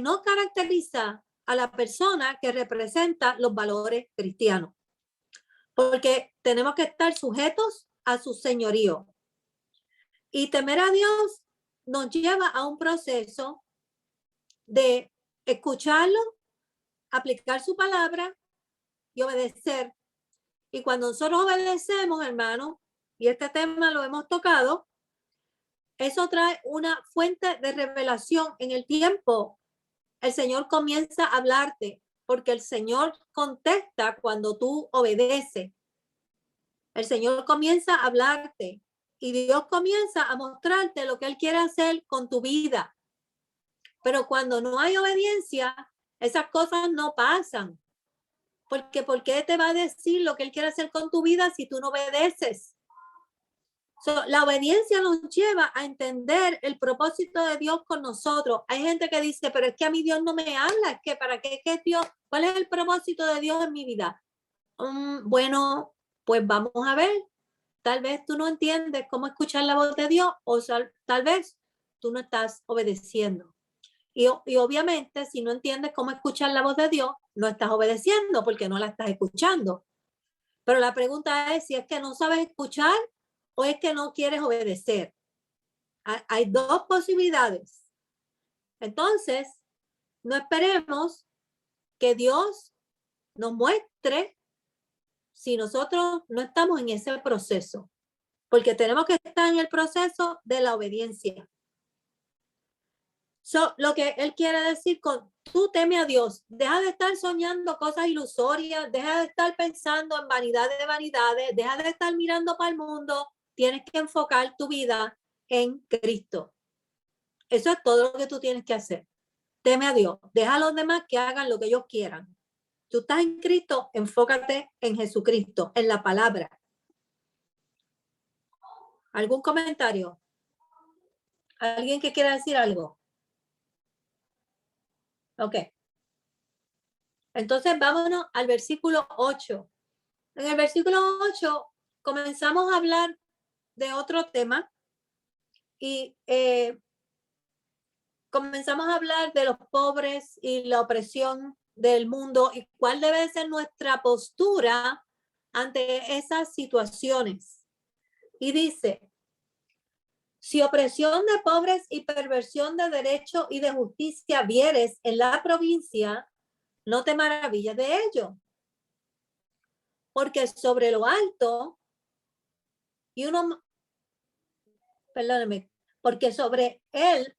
no caracteriza a la persona que representa los valores cristianos. Porque tenemos que estar sujetos a su señorío. Y temer a Dios nos lleva a un proceso de escucharlo, aplicar su palabra y obedecer. Y cuando nosotros obedecemos, hermano, y este tema lo hemos tocado, eso trae una fuente de revelación en el tiempo. El Señor comienza a hablarte porque el Señor contesta cuando tú obedeces. El Señor comienza a hablarte y Dios comienza a mostrarte lo que Él quiere hacer con tu vida. Pero cuando no hay obediencia, esas cosas no pasan. Porque ¿por qué te va a decir lo que Él quiere hacer con tu vida si tú no obedeces? La obediencia nos lleva a entender el propósito de Dios con nosotros. Hay gente que dice, pero es que a mí Dios no me habla. Es que ¿para qué Dios? ¿Cuál es el propósito de Dios en mi vida? Bueno, pues vamos a ver. Tal vez tú no entiendes cómo escuchar la voz de Dios o tal vez tú no estás obedeciendo. Y obviamente, si no entiendes cómo escuchar la voz de Dios, no estás obedeciendo porque no la estás escuchando. Pero la pregunta es si es que no sabes escuchar o es que no quieres obedecer. Hay dos posibilidades. Entonces, no esperemos que Dios nos muestre si nosotros no estamos en ese proceso, porque tenemos que estar en el proceso de la obediencia. Lo que Él quiere decir con tú teme a Dios, deja de estar soñando cosas ilusorias, deja de estar pensando en vanidades de vanidades, deja de estar mirando para el mundo, tienes que enfocar tu vida en Cristo. Eso es todo lo que tú tienes que hacer. Teme a Dios, deja a los demás que hagan lo que ellos quieran. Tú estás en Cristo, enfócate en Jesucristo, en la palabra. ¿Algún comentario? ¿Alguien que quiera decir algo? Ok. Entonces vámonos al versículo 8. En el versículo 8 comenzamos a hablar de otro tema y comenzamos a hablar de los pobres y la opresión del mundo y cuál debe ser nuestra postura ante esas situaciones. Y dice, si opresión de pobres y perversión de derecho y de justicia vieres en la provincia, no te maravilles de ello. Porque sobre lo alto, y uno, perdóneme, porque sobre él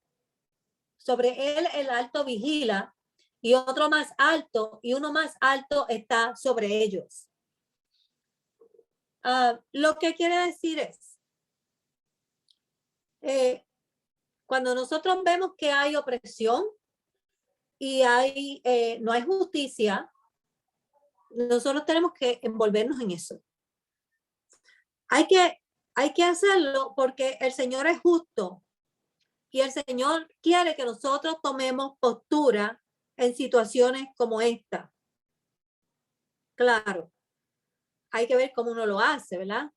el alto vigila, y otro más alto, y uno más alto está sobre ellos. Lo que quiere decir es, cuando nosotros vemos que hay opresión y no hay justicia, nosotros tenemos que envolvernos en eso. Hay que hacerlo porque el Señor es justo y el Señor quiere que nosotros tomemos postura en situaciones como esta. Claro, hay que ver cómo uno lo hace, ¿verdad?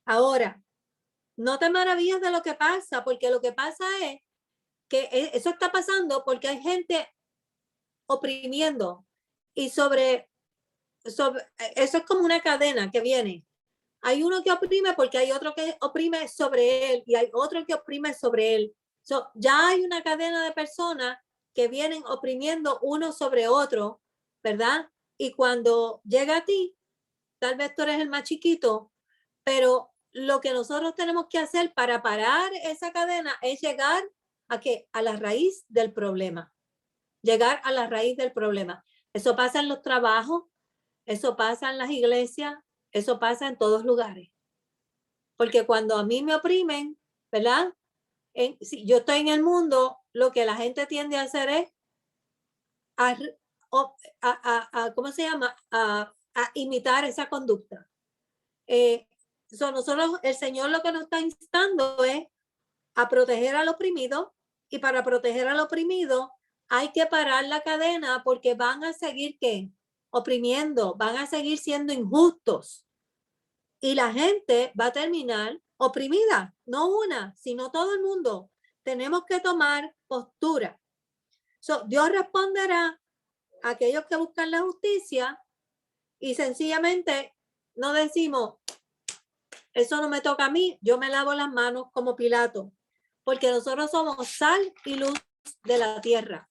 Ahora, no te maravilles de lo que pasa, porque lo que pasa es que eso está pasando porque hay gente oprimiendo y sobre eso es como una cadena que viene. Hay uno que oprime porque hay otro que oprime sobre él y hay otro que oprime sobre él. Ya hay una cadena de personas que vienen oprimiendo uno sobre otro, ¿verdad? Y cuando llega a ti, tal vez tú eres el más chiquito, pero lo que nosotros tenemos que hacer para parar esa cadena es llegar a la raíz del problema. Llegar a la raíz del problema. Eso pasa en los trabajos, eso pasa en las iglesias, eso pasa en todos lugares. Porque cuando a mí me oprimen, ¿verdad? Si yo estoy en el mundo, lo que la gente tiende a hacer es ¿cómo se llama? A imitar esa conducta. Nosotros, el Señor lo que nos está instando es a proteger al oprimido, y para proteger al oprimido hay que parar la cadena porque van a seguir oprimiendo, van a seguir siendo injustos y la gente va a terminar oprimida, no una, sino todo el mundo. Tenemos que tomar postura. Dios responderá a aquellos que buscan la justicia y sencillamente no decimos, eso no me toca a mí, yo me lavo las manos como Pilato, porque nosotros somos sal y luz de la tierra.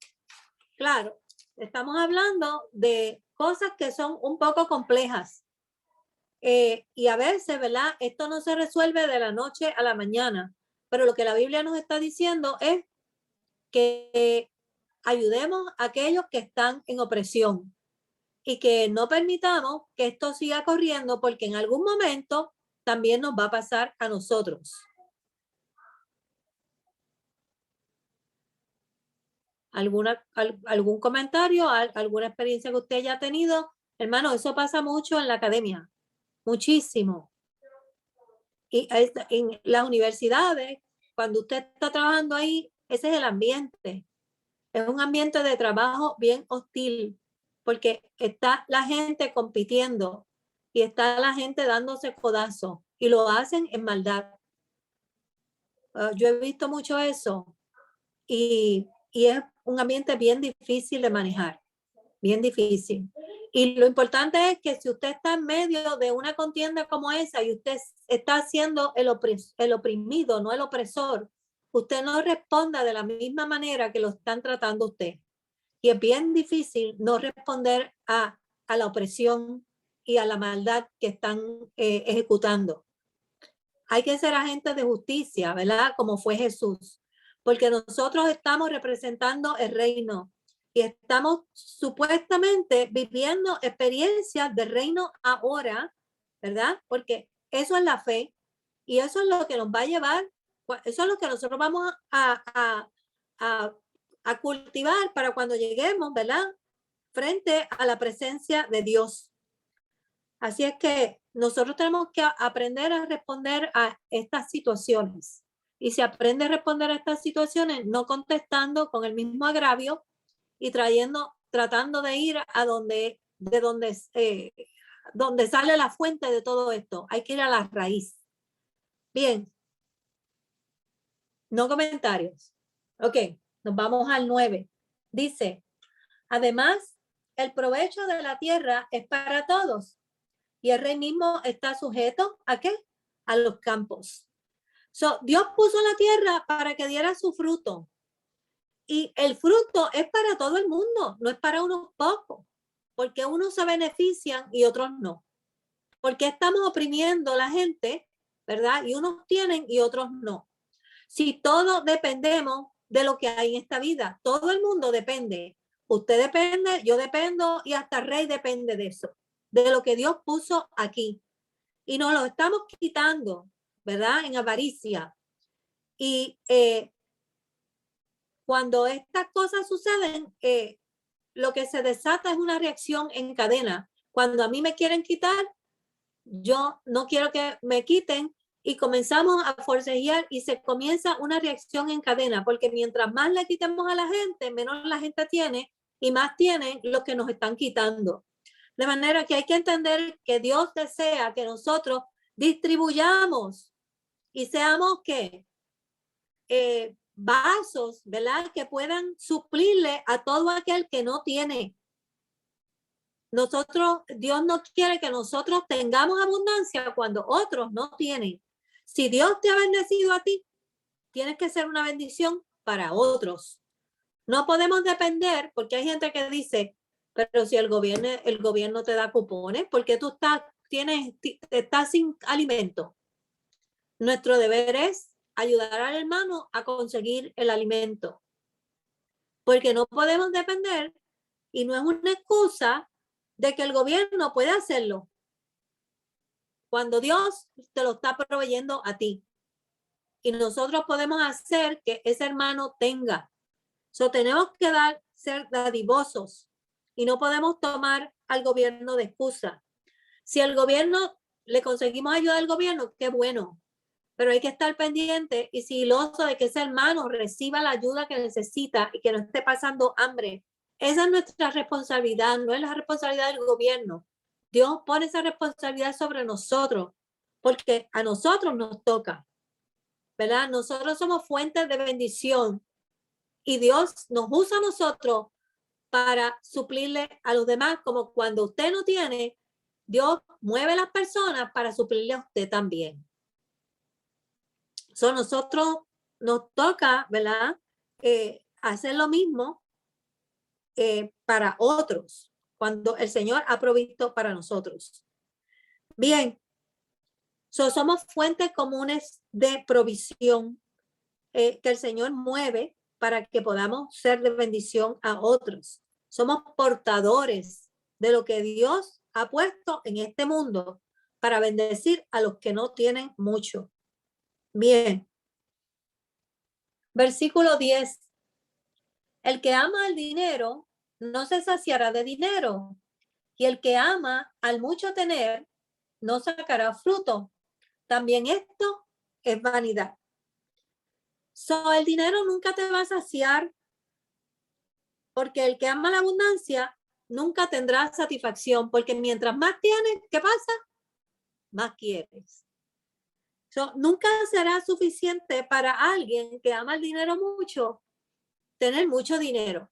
Claro, estamos hablando de cosas que son un poco complejas, Y a veces, ¿verdad? Esto no se resuelve de la noche a la mañana, pero lo que la Biblia nos está diciendo es que ayudemos a aquellos que están en opresión y que no permitamos que esto siga corriendo, porque en algún momento también nos va a pasar a nosotros. ¿Algún comentario, alguna experiencia que usted haya tenido? Hermano, eso pasa mucho en la academia, muchísimo. Y en las universidades, cuando usted está trabajando ahí, ese es el ambiente. Es un ambiente de trabajo bien hostil, porque está la gente compitiendo y está la gente dándose codazos y lo hacen en maldad. Yo he visto mucho eso y es un ambiente bien difícil de manejar, bien difícil. Y lo importante es que si usted está en medio de una contienda como esa y usted está siendo el oprimido, no el opresor, usted no responda de la misma manera que lo están tratando usted. Y es bien difícil no responder a la opresión y a la maldad que están ejecutando. Hay que ser agentes de justicia, ¿verdad? Como fue Jesús. Porque nosotros estamos representando el reino y estamos supuestamente viviendo experiencias del reino ahora, ¿verdad? Porque eso es la fe y eso es lo que nos va a llevar, eso es lo que nosotros vamos a cultivar para cuando lleguemos, ¿verdad? Frente a la presencia de Dios. Así es que nosotros tenemos que aprender a responder a estas situaciones. Y se aprende a responder a estas situaciones no contestando con el mismo agravio y tratando de ir a donde sale la fuente de todo esto. Hay que ir a la raíz. Bien. No comentarios. Ok, nos vamos al 9. Dice, además, el provecho de la tierra es para todos. Y el rey mismo está sujeto ¿a qué? A los campos. Dios puso la tierra para que diera su fruto. Y el fruto es para todo el mundo, no es para unos pocos. Porque unos se benefician y otros no. Porque estamos oprimiendo a la gente, ¿verdad? Y unos tienen y otros no. Si todos dependemos de lo que hay en esta vida, todo el mundo depende. Usted depende, yo dependo y hasta el rey depende de eso, de lo que Dios puso aquí. Y nos lo estamos quitando, ¿verdad? En avaricia. Y cuando estas cosas suceden, lo que se desata es una reacción en cadena. Cuando a mí me quieren quitar, yo no quiero que me quiten y comenzamos a forcejear y se comienza una reacción en cadena, porque mientras más le quitemos a la gente, menos la gente tiene y más tienen los que nos están quitando. De manera que hay que entender que Dios desea que nosotros distribuyamos y seamos que vasos, ¿verdad? Que puedan suplirle a todo aquel que no tiene. Dios no quiere que nosotros tengamos abundancia cuando otros no tienen. Si Dios te ha bendecido a ti, tienes que ser una bendición para otros. No podemos depender, porque hay gente que dice, pero si el gobierno te da cupones, ¿por qué tú estás sin alimento? Nuestro deber es ayudar al hermano a conseguir el alimento. Porque no podemos depender y no es una excusa de que el gobierno puede hacerlo cuando Dios te lo está proveyendo a ti. Y nosotros podemos hacer que ese hermano tenga. Tenemos que ser dadivosos y no podemos tomar al gobierno de excusa. Si el gobierno, le conseguimos ayuda al gobierno, qué bueno. Pero hay que estar pendiente y sigiloso de que ese hermano reciba la ayuda que necesita y que no esté pasando hambre. Esa es nuestra responsabilidad, no es la responsabilidad del gobierno. Dios pone esa responsabilidad sobre nosotros, porque a nosotros nos toca, ¿verdad? Nosotros somos fuentes de bendición y Dios nos usa a nosotros para suplirle a los demás, como cuando usted no tiene, Dios mueve a las personas para suplirle a usted también. Nosotros nos toca, ¿verdad? Hacer lo mismo para otros, cuando el Señor ha provisto para nosotros. Bien, somos fuentes comunes de provisión que el Señor mueve para que podamos ser de bendición a otros. Somos portadores de lo que Dios ha puesto en este mundo para bendecir a los que no tienen mucho. Bien. Versículo 10. El que ama el dinero no se saciará de dinero, y el que ama al mucho tener no sacará fruto. También esto es vanidad. El dinero nunca te va a saciar, porque el que ama la abundancia nunca tendrá satisfacción, porque mientras más tienes, ¿qué pasa? Más quieres. Nunca será suficiente para alguien que ama el dinero mucho, tener mucho dinero.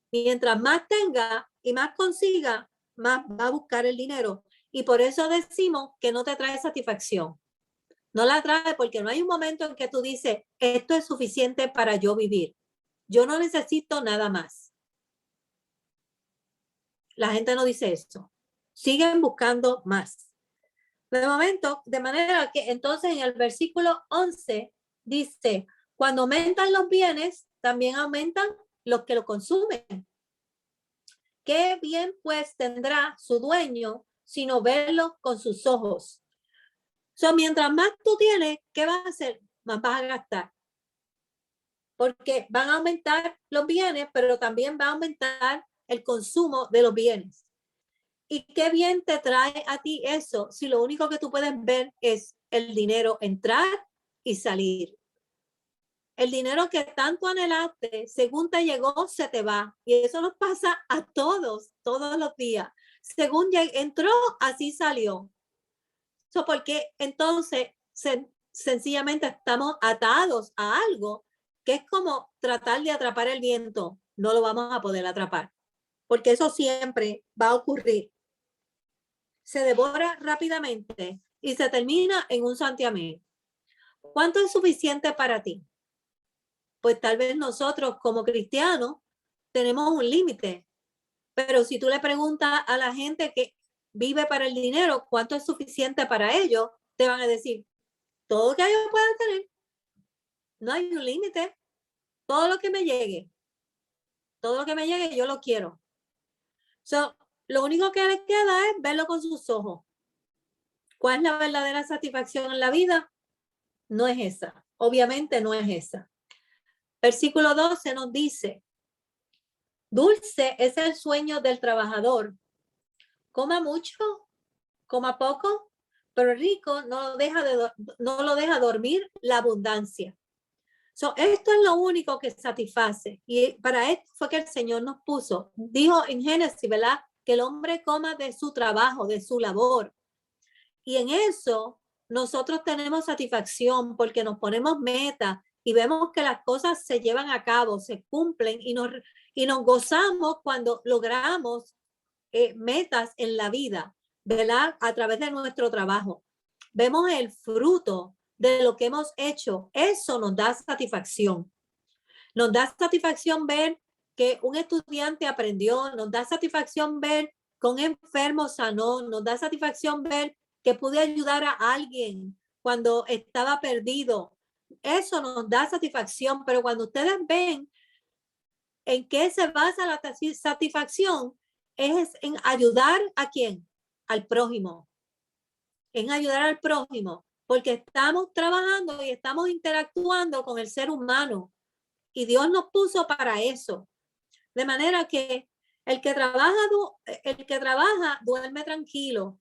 Mientras más tenga y más consiga, más va a buscar el dinero. Y por eso decimos que no te trae satisfacción. No la trae porque no hay un momento en que tú dices, esto es suficiente para yo vivir. Yo no necesito nada más. La gente no dice eso. Siguen buscando más. De momento, de manera que entonces en el versículo 11 dice, cuando aumentan los bienes, también aumentan los que lo consumen. ¿Qué bien pues tendrá su dueño sino verlo con sus ojos? Mientras más tú tienes, ¿qué vas a hacer? Más vas a gastar. Porque van a aumentar los bienes, pero también va a aumentar el consumo de los bienes. ¿Y qué bien te trae a ti eso si lo único que tú puedes ver es el dinero entrar y salir? El dinero que tanto anhelaste, según te llegó, se te va. Y eso nos pasa a todos los días. Según entró, así salió. Porque entonces sencillamente estamos atados a algo que es como tratar de atrapar el viento. No lo vamos a poder atrapar, porque eso siempre va a ocurrir. Se devora rápidamente y se termina en un santiamén. ¿Cuánto es suficiente para ti? Pues tal vez nosotros como cristianos tenemos un límite, pero si tú le preguntas a la gente que vive para el dinero cuánto es suficiente para ellos, te van a decir todo lo que ellos puedan tener. No hay un límite. Todo lo que me llegue, yo lo quiero. Lo único que les queda es verlo con sus ojos. ¿Cuál es la verdadera satisfacción en la vida? No es esa. Obviamente no es esa. Versículo 12 nos dice, dulce es el sueño del trabajador. Coma mucho, coma poco, pero rico no lo deja dormir la abundancia. Esto es lo único que satisface. Y para esto fue que el Señor nos puso. Dijo en Génesis, ¿verdad? Que el hombre coma de su trabajo, de su labor. Y en eso nosotros tenemos satisfacción porque nos ponemos metas y vemos que las cosas se llevan a cabo, se cumplen y nos gozamos cuando logramos metas en la vida, ¿verdad? A través de nuestro trabajo. Vemos el fruto de lo que hemos hecho. Eso nos da satisfacción. Nos da satisfacción ver que un estudiante aprendió, nos da satisfacción ver que un enfermo sanó, nos da satisfacción ver que pude ayudar a alguien cuando estaba perdido. Eso nos da satisfacción, pero cuando ustedes ven en qué se basa la satisfacción, es en ayudar a quién, al prójimo, en ayudar al prójimo, porque estamos trabajando y estamos interactuando con el ser humano y Dios nos puso para eso. De manera que el que trabaja duerme tranquilo.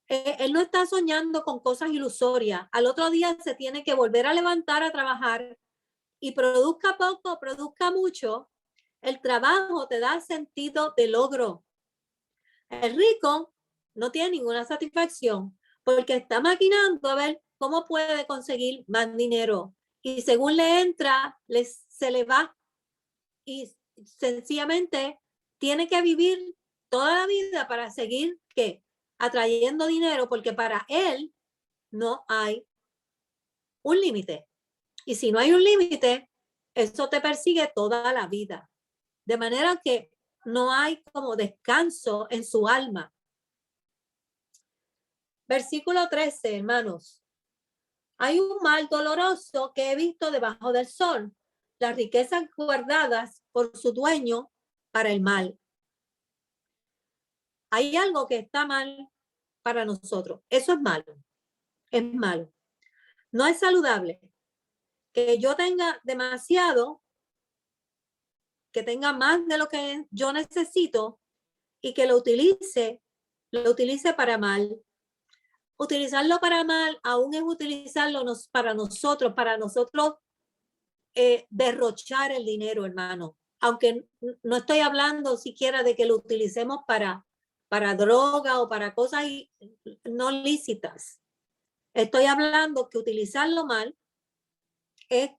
Él no está soñando con cosas ilusorias. Al otro día se tiene que volver a levantar a trabajar y produzca poco, produzca mucho. El trabajo te da sentido de logro. El rico no tiene ninguna satisfacción porque está maquinando a ver cómo puede conseguir más dinero. Y según le entra, se le va. Y sencillamente tiene que vivir toda la vida para seguir, ¿qué? Atrayendo dinero, porque para él no hay un límite. Y si no hay un límite, eso te persigue toda la vida. De manera que no hay como descanso en su alma. Versículo 13, hermanos. Hay un mal doloroso que he visto debajo del sol, las riquezas guardadas por su dueño para el mal. Hay algo que está mal para nosotros. Eso es malo. Es malo. No es saludable que yo tenga demasiado, que tenga más de lo que yo necesito y que lo utilice para mal. Utilizarlo para mal aún es utilizarlo para nosotros derrochar el dinero, hermano. Aunque no estoy hablando siquiera de que lo utilicemos para droga o para cosas no lícitas. Estoy hablando que utilizarlo mal es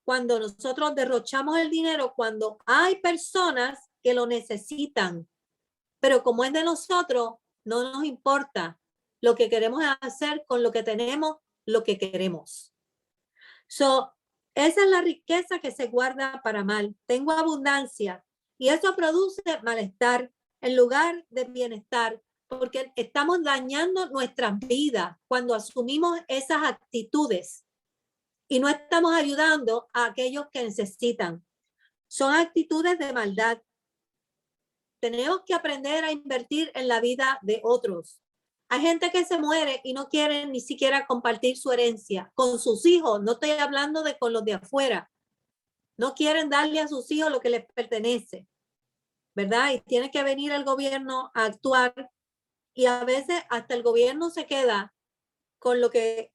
cuando nosotros derrochamos el dinero, cuando hay personas que lo necesitan, pero como es de nosotros, no nos importa. Lo que queremos hacer con lo que tenemos, lo que queremos. Esa es la riqueza que se guarda para mal. Tengo abundancia y eso produce malestar en lugar de bienestar, porque estamos dañando nuestras vidas cuando asumimos esas actitudes y no estamos ayudando a aquellos que necesitan. Son actitudes de maldad. Tenemos que aprender a invertir en la vida de otros. Hay gente que se muere y no quiere ni siquiera compartir su herencia con sus hijos. No estoy hablando de con los de afuera. No quieren darle a sus hijos lo que les pertenece, ¿verdad? Y tiene que venir el gobierno a actuar y a veces hasta el gobierno se queda con lo que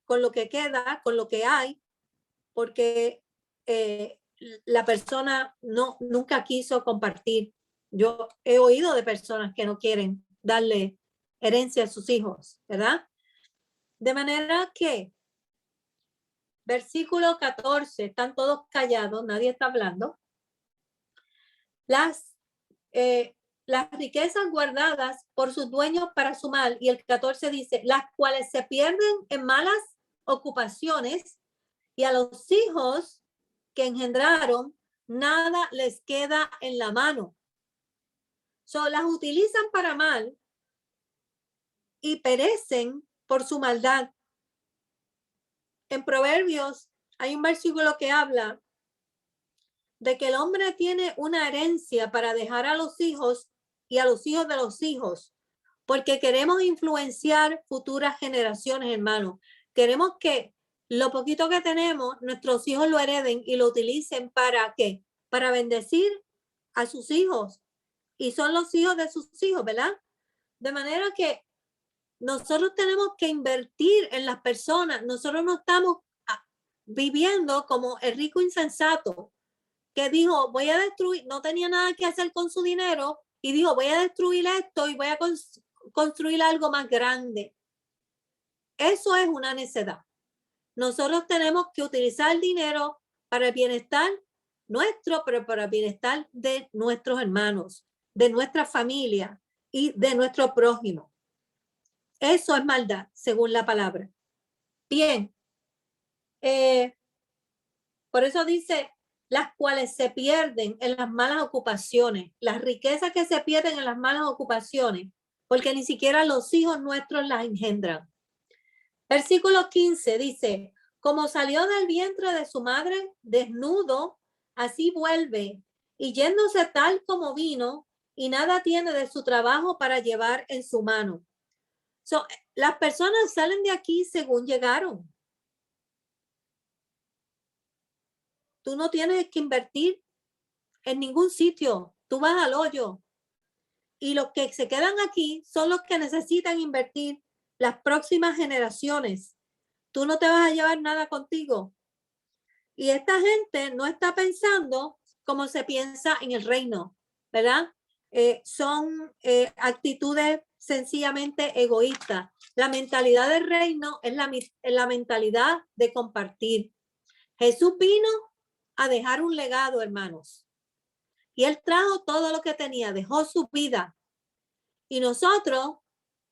queda, con lo que hay, porque la persona nunca quiso compartir. Yo he oído de personas que no quieren darle herencia a sus hijos, ¿verdad? De manera que, versículo 14, están todos callados, nadie está hablando. Las riquezas guardadas por sus dueños para su mal, y el 14 dice, las cuales se pierden en malas ocupaciones, y a los hijos que engendraron, nada les queda en la mano. Las utilizan para mal y perecen por su maldad. En Proverbios hay un versículo que habla de que el hombre tiene una herencia para dejar a los hijos y a los hijos de los hijos, porque queremos influenciar futuras generaciones, hermanos. Queremos que lo poquito que tenemos, nuestros hijos lo hereden y lo utilicen ¿para qué? Para bendecir a sus hijos. Y son los hijos de sus hijos, ¿verdad? De manera que nosotros tenemos que invertir en las personas. Nosotros no estamos viviendo como el rico insensato que dijo, voy a destruir, no tenía nada que hacer con su dinero y dijo, voy a destruir esto y voy a construir algo más grande. Eso es una necedad. Nosotros tenemos que utilizar el dinero para el bienestar nuestro, pero para el bienestar de nuestros hermanos, de nuestra familia y de nuestro prójimo. Eso es maldad, según la palabra. Bien. Por eso dice, las cuales se pierden en las malas ocupaciones, las riquezas que se pierden en las malas ocupaciones, porque ni siquiera los hijos nuestros las engendran. Versículo 15 dice, como salió del vientre de su madre desnudo, así vuelve, y yéndose tal como vino, y nada tiene de su trabajo para llevar en su mano. Las personas salen de aquí según llegaron. Tú no tienes que invertir en ningún sitio. Tú vas al hoyo. Y los que se quedan aquí son los que necesitan invertir las próximas generaciones. Tú no te vas a llevar nada contigo. Y esta gente no está pensando como se piensa en el reino, ¿verdad? Son actitudes sencillamente egoístas. La mentalidad del reino es la mentalidad de compartir. Jesús vino a dejar un legado, hermanos. Y él trajo todo lo que tenía, dejó su vida. Y nosotros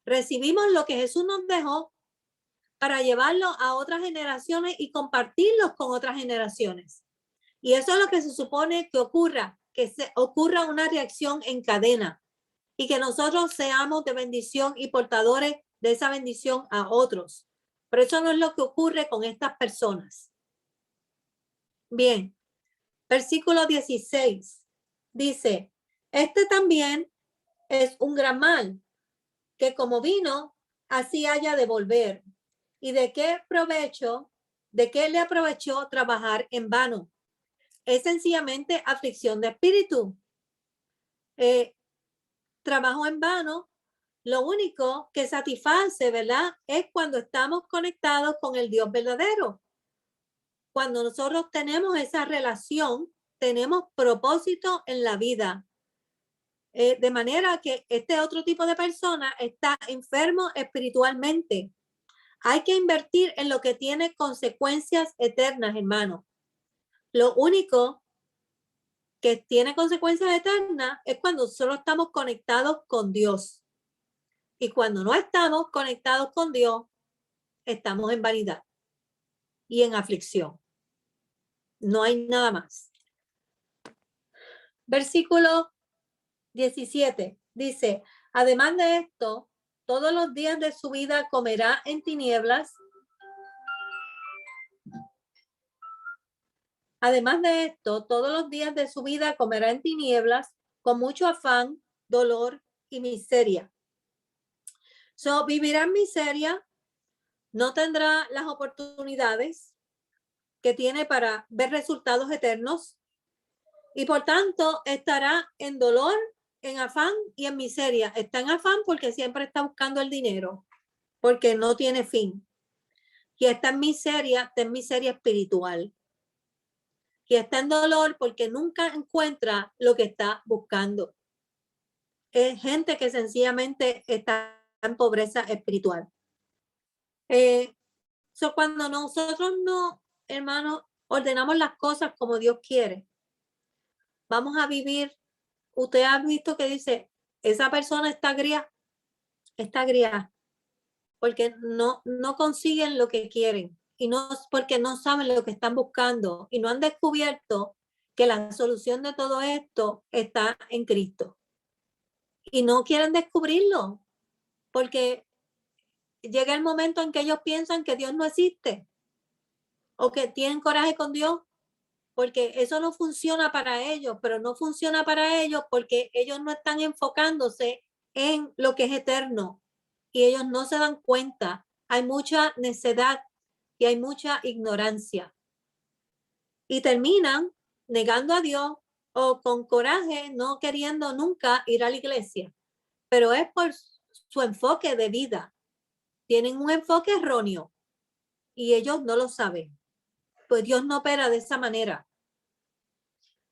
recibimos lo que Jesús nos dejó para llevarlo a otras generaciones y compartirlos con otras generaciones. Y eso es lo que se supone que ocurra, que se ocurra una reacción en cadena y que nosotros seamos de bendición y portadores de esa bendición a otros. Pero eso no es lo que ocurre con estas personas. Bien, versículo 16 dice, este también es un gran mal, que como vino, así haya de volver. ¿Y de qué provecho, de qué le aprovechó trabajar en vano? Es sencillamente aflicción de espíritu. Trabajo en vano, lo único que satisface, ¿verdad? Es cuando estamos conectados con el Dios verdadero. Cuando nosotros tenemos esa relación, tenemos propósito en la vida. De manera que este otro tipo de persona está enfermo espiritualmente. Hay que invertir en lo que tiene consecuencias eternas, hermano. Lo único que tiene consecuencias eternas es cuando solo estamos conectados con Dios. Y cuando no estamos conectados con Dios, estamos en vanidad y en aflicción. No hay nada más. Versículo 17 dice, además de esto, todos los días de su vida comerá en tinieblas. Además de esto, todos los días de su vida comerá en tinieblas, con mucho afán, dolor y miseria. Vivirá en miseria, no tendrá las oportunidades que tiene para ver resultados eternos y por tanto estará en dolor, en afán y en miseria. Está en afán porque siempre está buscando el dinero, porque no tiene fin. Y está en miseria espiritual. Y está en dolor porque nunca encuentra lo que está buscando. Es gente que sencillamente está en pobreza espiritual. Cuando nosotros no, hermanos, ordenamos las cosas como Dios quiere, vamos a vivir. Usted ha visto que dice, esa persona está agria, porque no consiguen lo que quieren y no porque no saben lo que están buscando y no han descubierto que la solución de todo esto está en Cristo. Y no quieren descubrirlo porque llega el momento en que ellos piensan que Dios no existe o que tienen coraje con Dios porque eso no funciona para ellos, pero no funciona para ellos porque ellos no están enfocándose en lo que es eterno y ellos no se dan cuenta. Hay mucha necedad y hay mucha ignorancia y terminan negando a Dios o con coraje no queriendo nunca ir a la iglesia, pero es por su enfoque de vida. Tienen un enfoque erróneo y ellos no lo saben, pues Dios no opera de esa manera.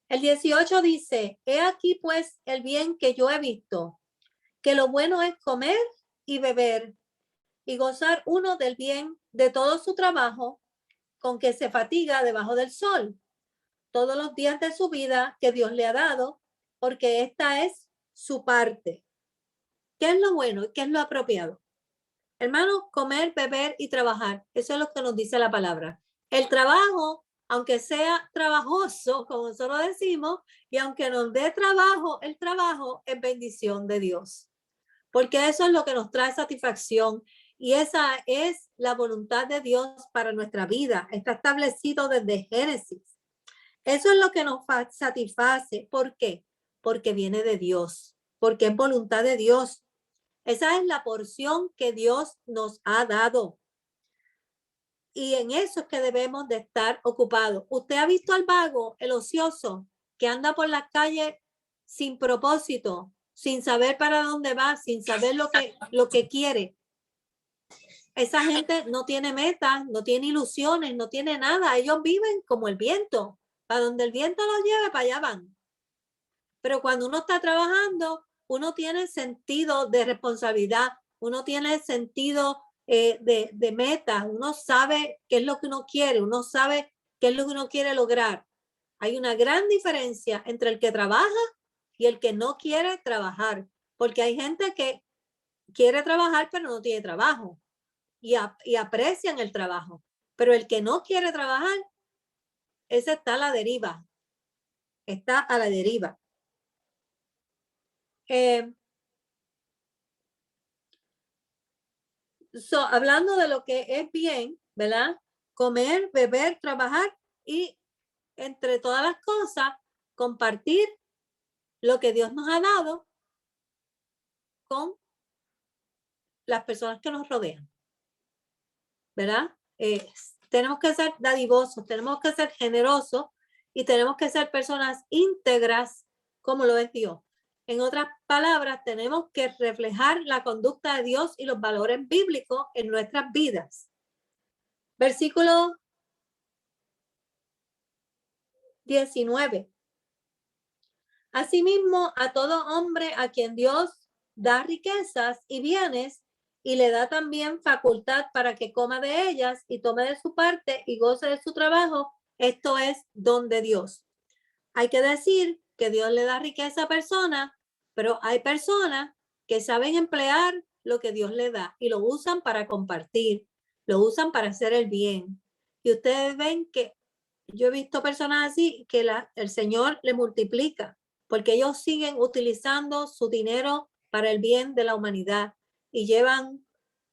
El 18 dice, he aquí pues el bien que yo he visto, que lo bueno es comer y beber y gozar uno del bien de todo su trabajo con que se fatiga debajo del sol, todos los días de su vida que Dios le ha dado, porque esta es su parte. ¿Qué es lo bueno? ¿Qué es lo apropiado? Hermanos, comer, beber y trabajar. Eso es lo que nos dice la palabra. El trabajo, aunque sea trabajoso, como nosotros decimos, y aunque nos dé trabajo, el trabajo es bendición de Dios. Porque eso es lo que nos trae satisfacción y esa es la voluntad de Dios para nuestra vida. Está establecido desde Génesis. Eso es lo que nos satisface. ¿Por qué? Porque viene de Dios, porque es voluntad de Dios. Esa es la porción que Dios nos ha dado. Y en eso es que debemos de estar ocupados. ¿Usted ha visto al vago, el ocioso, que anda por las calles sin propósito, sin saber para dónde va, sin saber lo que quiere? Esa gente no tiene metas, no tiene ilusiones, no tiene nada. Ellos viven como el viento. Para donde el viento los lleve, para allá van. Pero cuando uno está trabajando, uno tiene sentido de responsabilidad, uno tiene sentido de metas, uno sabe qué es lo que uno quiere, uno sabe qué es lo que uno quiere lograr. Hay una gran diferencia entre el que trabaja y el que no quiere trabajar, porque hay gente que quiere trabajar pero no tiene trabajo y aprecian el trabajo, pero el que no quiere trabajar, ese está a la deriva, está a la deriva. hablando de lo que es bien, ¿verdad? Comer, beber, trabajar y entre todas las cosas, compartir lo que Dios nos ha dado con las personas que nos rodean, ¿verdad? Tenemos que ser dadivosos, tenemos que ser generosos y tenemos que ser personas íntegras como lo es Dios. En otras palabras, tenemos que reflejar la conducta de Dios y los valores bíblicos en nuestras vidas. Versículo 19. Asimismo, a todo hombre a quien Dios da riquezas y bienes y le da también facultad para que coma de ellas y tome de su parte y goce de su trabajo, esto es don de Dios. Hay que decir que Dios le da riqueza a personas, pero hay personas que saben emplear lo que Dios le da y lo usan para compartir, lo usan para hacer el bien. Y ustedes ven que yo he visto personas así que el Señor le multiplica, porque ellos siguen utilizando su dinero para el bien de la humanidad y llevan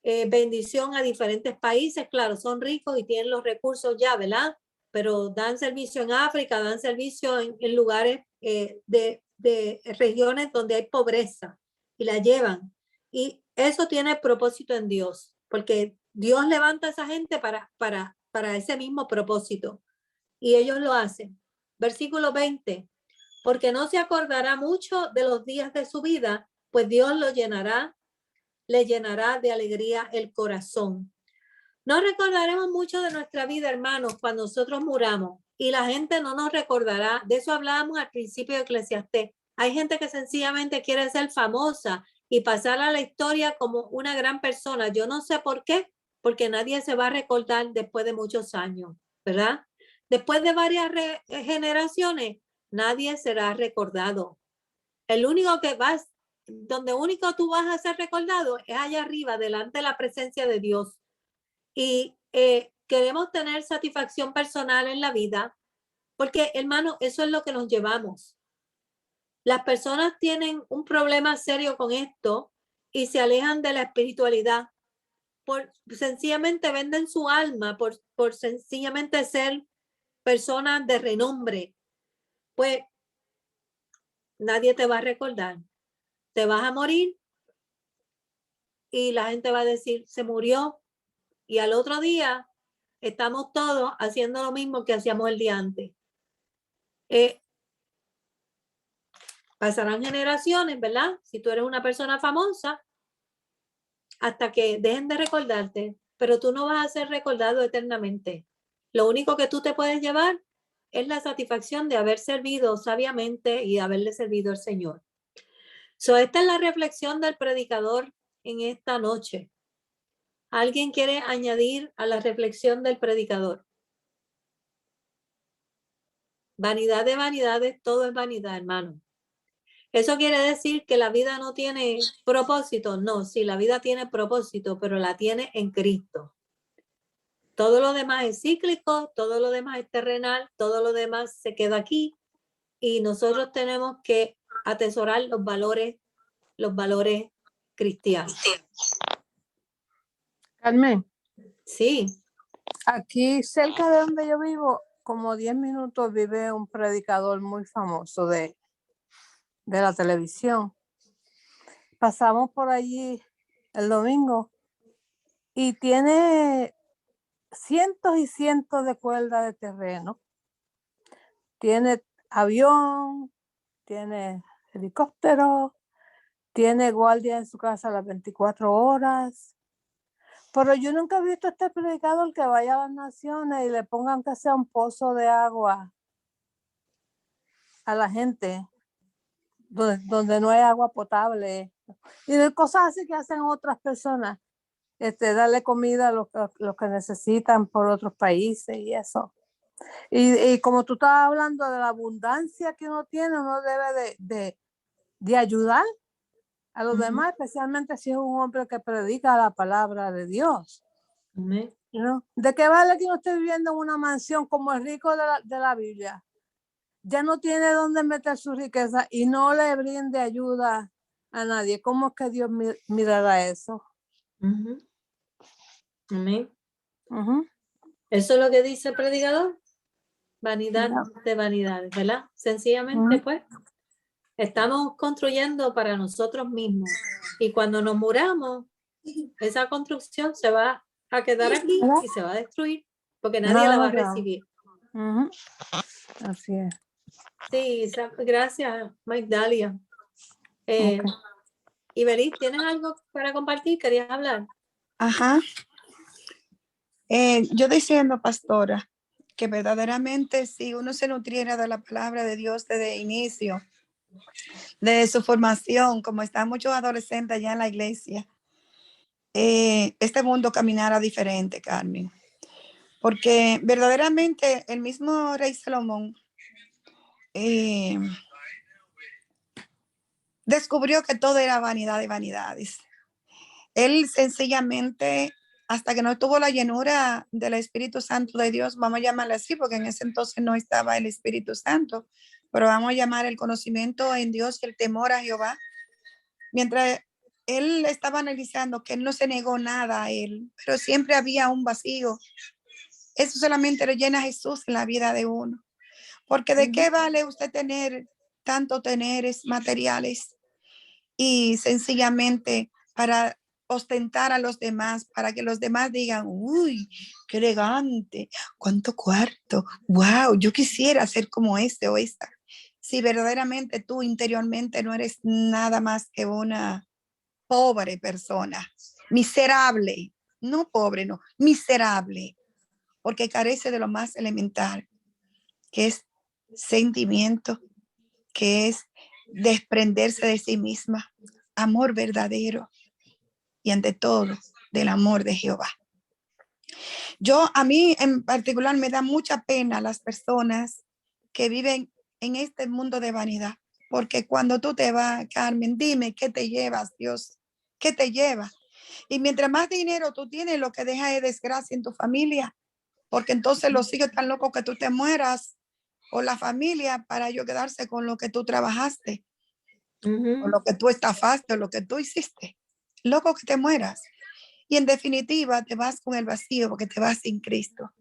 bendición a diferentes países. Claro, son ricos y tienen los recursos ya, ¿verdad? Pero dan servicio en África, dan servicio en lugares de regiones donde hay pobreza y la llevan. Y eso tiene propósito en Dios, porque Dios levanta a esa gente para ese mismo propósito. Y ellos lo hacen. Versículo 20. Porque no se acordará mucho de los días de su vida, pues Dios le llenará de alegría el corazón. No recordaremos mucho de nuestra vida, hermanos, cuando nosotros muramos. Y la gente no nos recordará. De eso hablábamos al principio de Eclesiastés. Hay gente que sencillamente quiere ser famosa y pasar a la historia como una gran persona. Yo no sé por qué, porque nadie se va a recordar después de muchos años, ¿verdad? Después de varias generaciones, nadie será recordado. El único que donde único tú vas a ser recordado es allá arriba, delante de la presencia de Dios. Y queremos tener satisfacción personal en la vida, porque, hermano, eso es lo que nos llevamos. Las personas tienen un problema serio con esto y se alejan de la espiritualidad. Sencillamente venden su alma por sencillamente ser personas de renombre. Pues nadie te va a recordar. Te vas a morir y la gente va a decir, se murió. Y al otro día estamos todos haciendo lo mismo que hacíamos el día antes. Pasarán generaciones, ¿verdad? Si tú eres una persona famosa, hasta que dejen de recordarte, pero tú no vas a ser recordado eternamente. Lo único que tú te puedes llevar es la satisfacción de haber servido sabiamente y de haberle servido al Señor. Esta es la reflexión del predicador en esta noche. ¿Alguien quiere añadir a la reflexión del predicador? Vanidad de vanidades, todo es vanidad, hermano. ¿Eso quiere decir que la vida no tiene propósito? No, sí, la vida tiene propósito, pero la tiene en Cristo. Todo lo demás es cíclico, todo lo demás es terrenal, todo lo demás se queda aquí y nosotros tenemos que atesorar los valores cristianos. Carmen. Sí. Aquí cerca de donde yo vivo, como 10 minutos, vive un predicador muy famoso de la televisión. Pasamos por allí el domingo y tiene cientos y cientos de cuerdas de terreno. Tiene avión, tiene helicóptero, tiene guardia en su casa las 24 horas. Pero yo nunca he visto a este predicador que vaya a las naciones y le pongan que sea un pozo de agua a la gente donde no hay agua potable. Y de cosas así que hacen otras personas. Darle comida a los que necesitan por otros países y eso. Y como tú estabas hablando de la abundancia que uno tiene, uno debe de ayudar a los demás, especialmente si es un hombre que predica la palabra de Dios. ¿No? ¿De qué vale que uno esté viviendo en una mansión como el rico de la Biblia? Ya no tiene dónde meter su riqueza y no le brinde ayuda a nadie. ¿Cómo es que Dios mirará eso? Amén. Ujú. Eso es lo que dice el predicador. Vanidad Ya. de vanidades, ¿verdad? Sencillamente, Ujú. pues, estamos construyendo para nosotros mismos. Y cuando nos muramos, esa construcción se va a quedar aquí y se va a destruir porque nadie la va a Nada. recibir. Ujú. Así es. Sí, gracias, Magdalia. Ok. Iberis, ¿tienes algo para compartir? ¿Querías hablar? Ajá. Yo diciendo, pastora, que verdaderamente si uno se nutriera de la palabra de Dios desde el inicio, de su formación, como están muchos adolescentes allá en la iglesia, este mundo caminara diferente, Carmen. Porque verdaderamente el mismo rey Salomón descubrió que todo era vanidad de vanidades. Él sencillamente, hasta que no tuvo la llenura del Espíritu Santo de Dios, vamos a llamarle así, porque en ese entonces no estaba el Espíritu Santo, pero vamos a llamar el conocimiento en Dios y el temor a Jehová. Mientras él estaba analizando que él no se negó nada a él, pero siempre había un vacío. Eso solamente lo llena Jesús en la vida de uno. Porque ¿de qué vale usted tener tanto teneres materiales y sencillamente para ostentar a los demás, para que los demás digan, uy, qué elegante, cuánto cuarto, wow, yo quisiera ser como este o esta? Si verdaderamente tú interiormente no eres nada más que una pobre persona, miserable, no pobre, no, miserable, porque carece de lo más elemental, que es sentimiento, que es desprenderse de sí misma, amor verdadero y ante todo del amor de Jehová. A mí en particular me da mucha pena las personas que viven en este mundo de vanidad, porque cuando tú te vas, Carmen, dime, ¿qué te llevas, Dios? ¿Qué te llevas? Y mientras más dinero tú tienes, lo que deja es desgracia en tu familia, porque entonces los hijos están locos que tú te mueras, o la familia para ellos quedarse con lo que tú trabajaste, o lo que tú estafaste, o lo que tú hiciste. Loco que te mueras. Y en definitiva te vas con el vacío porque te vas sin Cristo.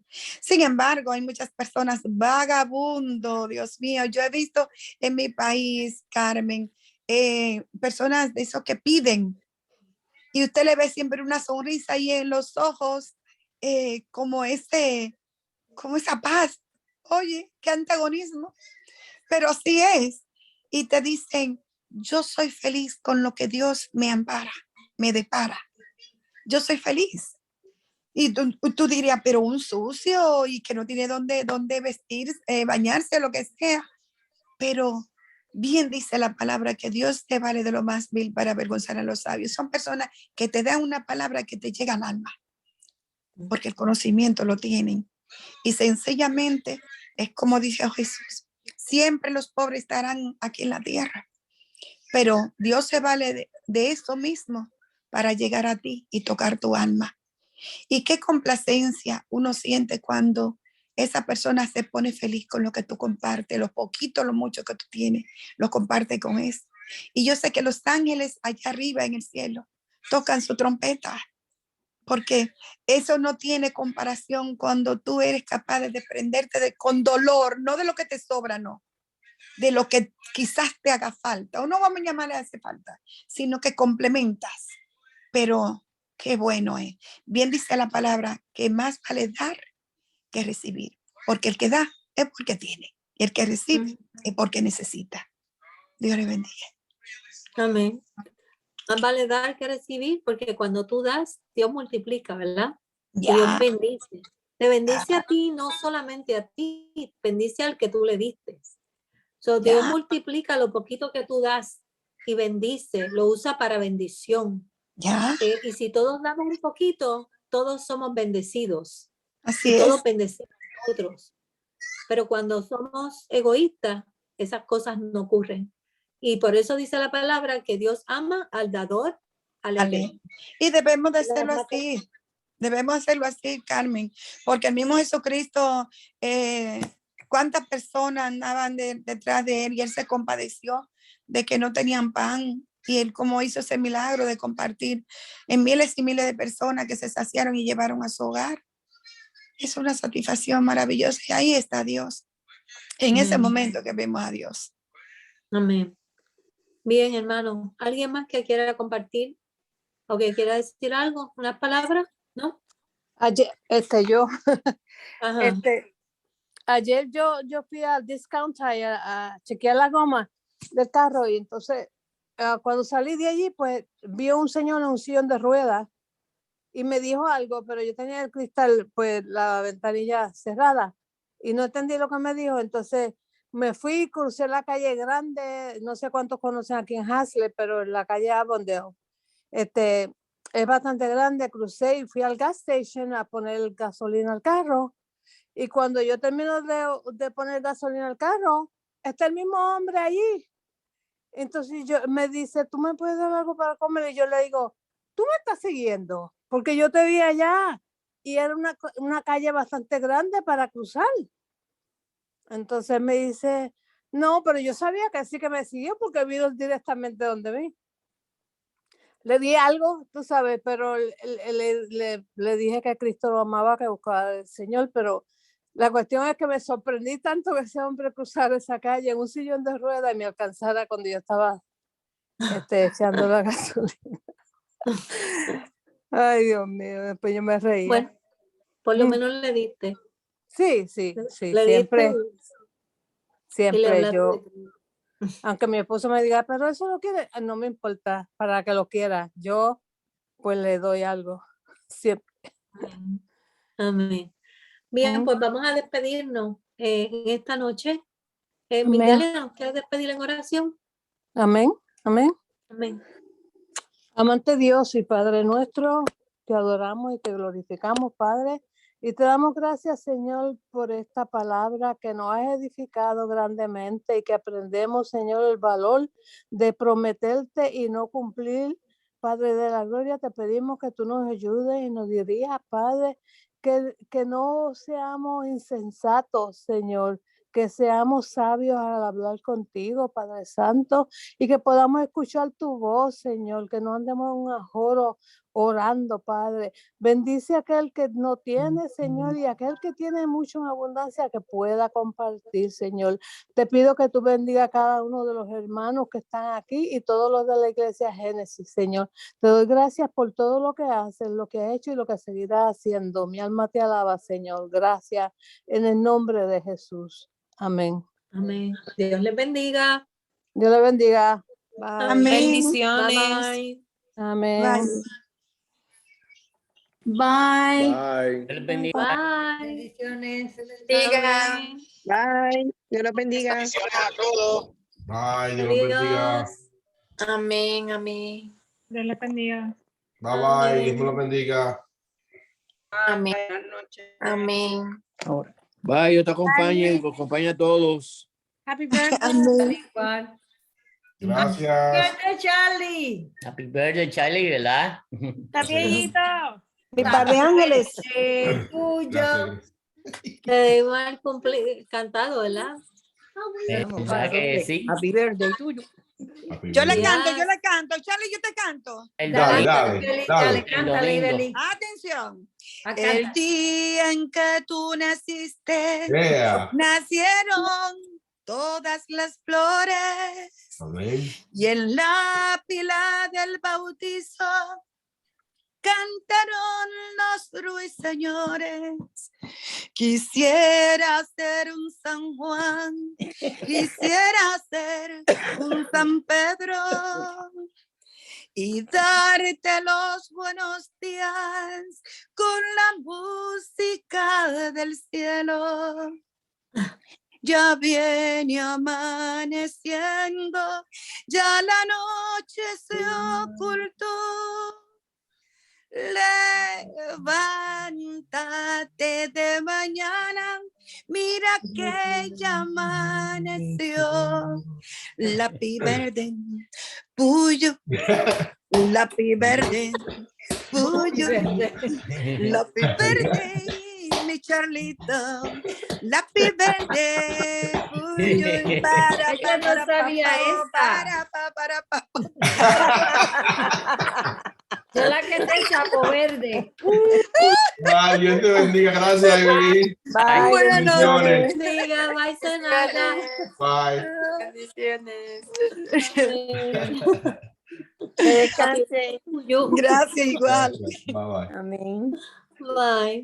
Sin embargo, hay muchas personas vagabundo, Dios mío. Yo he visto en mi país, Carmen, personas de esos que piden y usted le ve siempre una sonrisa ahí en los ojos, como esa paz. Oye, qué antagonismo, pero así es. Y te dicen, yo soy feliz con lo que Dios me ampara, me depara. Yo soy feliz. Y tú dirías, pero un sucio y que no tiene dónde vestir, bañarse, lo que sea. Pero bien dice la palabra que Dios te vale de lo más vil para avergonzar a los sabios. Son personas que te dan una palabra que te llega al alma, porque el conocimiento lo tienen. Y sencillamente es como dice Jesús, siempre los pobres estarán aquí en la tierra, pero Dios se vale de eso mismo para llegar a ti y tocar tu alma. Y qué complacencia uno siente cuando esa persona se pone feliz con lo que tú compartes, lo poquito, lo mucho que tú tienes, lo comparte con eso. Y yo sé que los ángeles allá arriba en el cielo tocan su trompeta, porque eso no tiene comparación cuando tú eres capaz de desprenderte con dolor, no de lo que te sobra, no, de lo que quizás te haga falta, o no vamos a llamarle hace falta, sino que complementas. Pero qué bueno es. Bien dice la palabra que más vale dar que recibir, porque el que da es porque tiene, y el que recibe es porque necesita. Dios le bendiga. Amén. Más vale dar que recibir, porque cuando tú das, Dios multiplica, ¿verdad? Ya. Y Dios bendice. Te bendice a ti, no solamente a ti, bendice al que tú le diste. Dios multiplica lo poquito que tú das y bendice, lo usa para bendición. Ya. Y si todos damos un poquito, todos somos bendecidos. Así y es. todos bendecimos a otros. Pero cuando somos egoístas, esas cosas no ocurren. Y por eso dice la palabra que Dios ama al dador alegre. Y debemos de hacerlo así. Debemos hacerlo así, Carmen, porque el mismo Jesucristo, cuántas personas andaban detrás de él y él se compadeció de que no tenían pan Y él como hizo ese milagro de compartir en miles y miles de personas que se saciaron y llevaron a su hogar. Es una satisfacción maravillosa. Y ahí está Dios. En ese momento que vemos a Dios. Amén. Bien, hermano. ¿Alguien más que quiera compartir o que quiera decir algo? ¿Unas palabras? ¿No? Ayer, Ajá. ayer yo fui al Discount Tire a chequear la goma del carro y entonces cuando salí de allí, pues vi un señor en un sillón de ruedas y me dijo algo, pero yo tenía el cristal, pues la ventanilla cerrada y no entendí lo que me dijo. Entonces me fui, crucé la calle grande, no sé cuántos conocen aquí en Haslett, pero en la calle Avondale. Es bastante grande, crucé y fui al gas station a poner gasolina al carro. Y cuando yo termino de poner gasolina al carro, está el mismo hombre allí. Entonces me dice, ¿tú me puedes dar algo para comer? Y yo le digo, ¿tú me estás siguiendo? Porque yo te vi allá y era una calle bastante grande para cruzar. Entonces me dice, no, pero yo sabía que sí que me siguió porque vino directamente donde vi. Le di algo, tú sabes, pero le dije que Cristo lo amaba, que buscaba al Señor, pero la cuestión es que me sorprendí tanto que ese hombre cruzara esa calle en un sillón de ruedas y me alcanzara cuando yo estaba echando la gasolina. Ay, Dios mío, después yo me reía. Bueno, por lo menos le diste. Sí, Le siempre, diste y le siempre hablaste yo, de Cristo. aunque mi esposo me diga, pero eso lo quiere, no me importa, para que lo quiera, yo pues le doy algo, siempre. Amén. Bien, pues vamos a despedirnos en esta noche. Amén. Migdalia, ¿nos quieres despedir en oración? Amén, amén. Amén. Amante Dios y Padre nuestro, te adoramos y te glorificamos, Padre, y te damos gracias, Señor, por esta palabra que nos has edificado grandemente y que aprendemos, Señor, el valor de prometerte y no cumplir. Padre de la gloria, te pedimos que tú nos ayudes y nos dirijas, Padre, que no seamos insensatos, Señor, que seamos sabios al hablar contigo, Padre Santo, y que podamos escuchar tu voz, Señor, que no andemos en un ajoro orando, Padre. Bendice a aquel que no tiene, Señor, y aquel que tiene mucho en abundancia que pueda compartir, Señor. Te pido que tú bendiga a cada uno de los hermanos que están aquí y todos los de la iglesia Génesis, Señor. Te doy gracias por todo lo que haces, lo que has hecho y lo que seguirás haciendo. Mi alma te alaba, Señor. Gracias en el nombre de Jesús. Amén. Amén. Dios les bendiga. Dios le bendiga. Bye. Amén. Bendiciones. Bye. Amén. Bye. Bye. Dios les bendiga. Bye. Bendiciones. Diga. Amén. Bye. Dios los bendiga. Bendiciones a todos. Bye. Dios los bendiga. Adiós. Amén, amén. Dios les bendiga. Bye bye. Dios los bendiga. Amén. Buenas noches. Amén. Bye, yo te acompaño, os acompaño a todos. Happy birthday. Amén. Igual. Gracias. Birthday, Charlie. Happy birthday, Charlie, ¿verdad? Está viejito. Mi par de ángeles. Tuyo. Gracias. Te iba a cantado, ¿verdad? ¿Verdad que sí? Happy birthday tuyo. Happy Yo le birthday. canto, yo le canto. Charlie, yo te canto. El Dale, domingo. dale, dale. Cántale, domingo. Ibeli. Atención. Ah, El canta. día en que tú naciste, Yeah. nacieron todas las flores Amén. y en la pila del bautizo cantaron los ruiseñores. Quisiera ser un San Juan, quisiera ser un San Pedro y darte los buenos días con la música del cielo. Ya viene amaneciendo, ya la noche se ocultó. Levántate de mañana, mira que ya amaneció. Happy birthday, Puyo. Happy birthday, Puyo. Happy birthday, mi Charlito. Happy birthday, Puyo. para, Ella no sabía esa. para. Yo la que sé sapo verde. Bye, Dios te bendiga. Gracias, Evelyn. Bye, Buenas Bendiciones. Diga, bye, Zenaida. Bye. bendiciones. Amén. Que descansen. Gracias, igual. Bye, bye. Amén. Bye.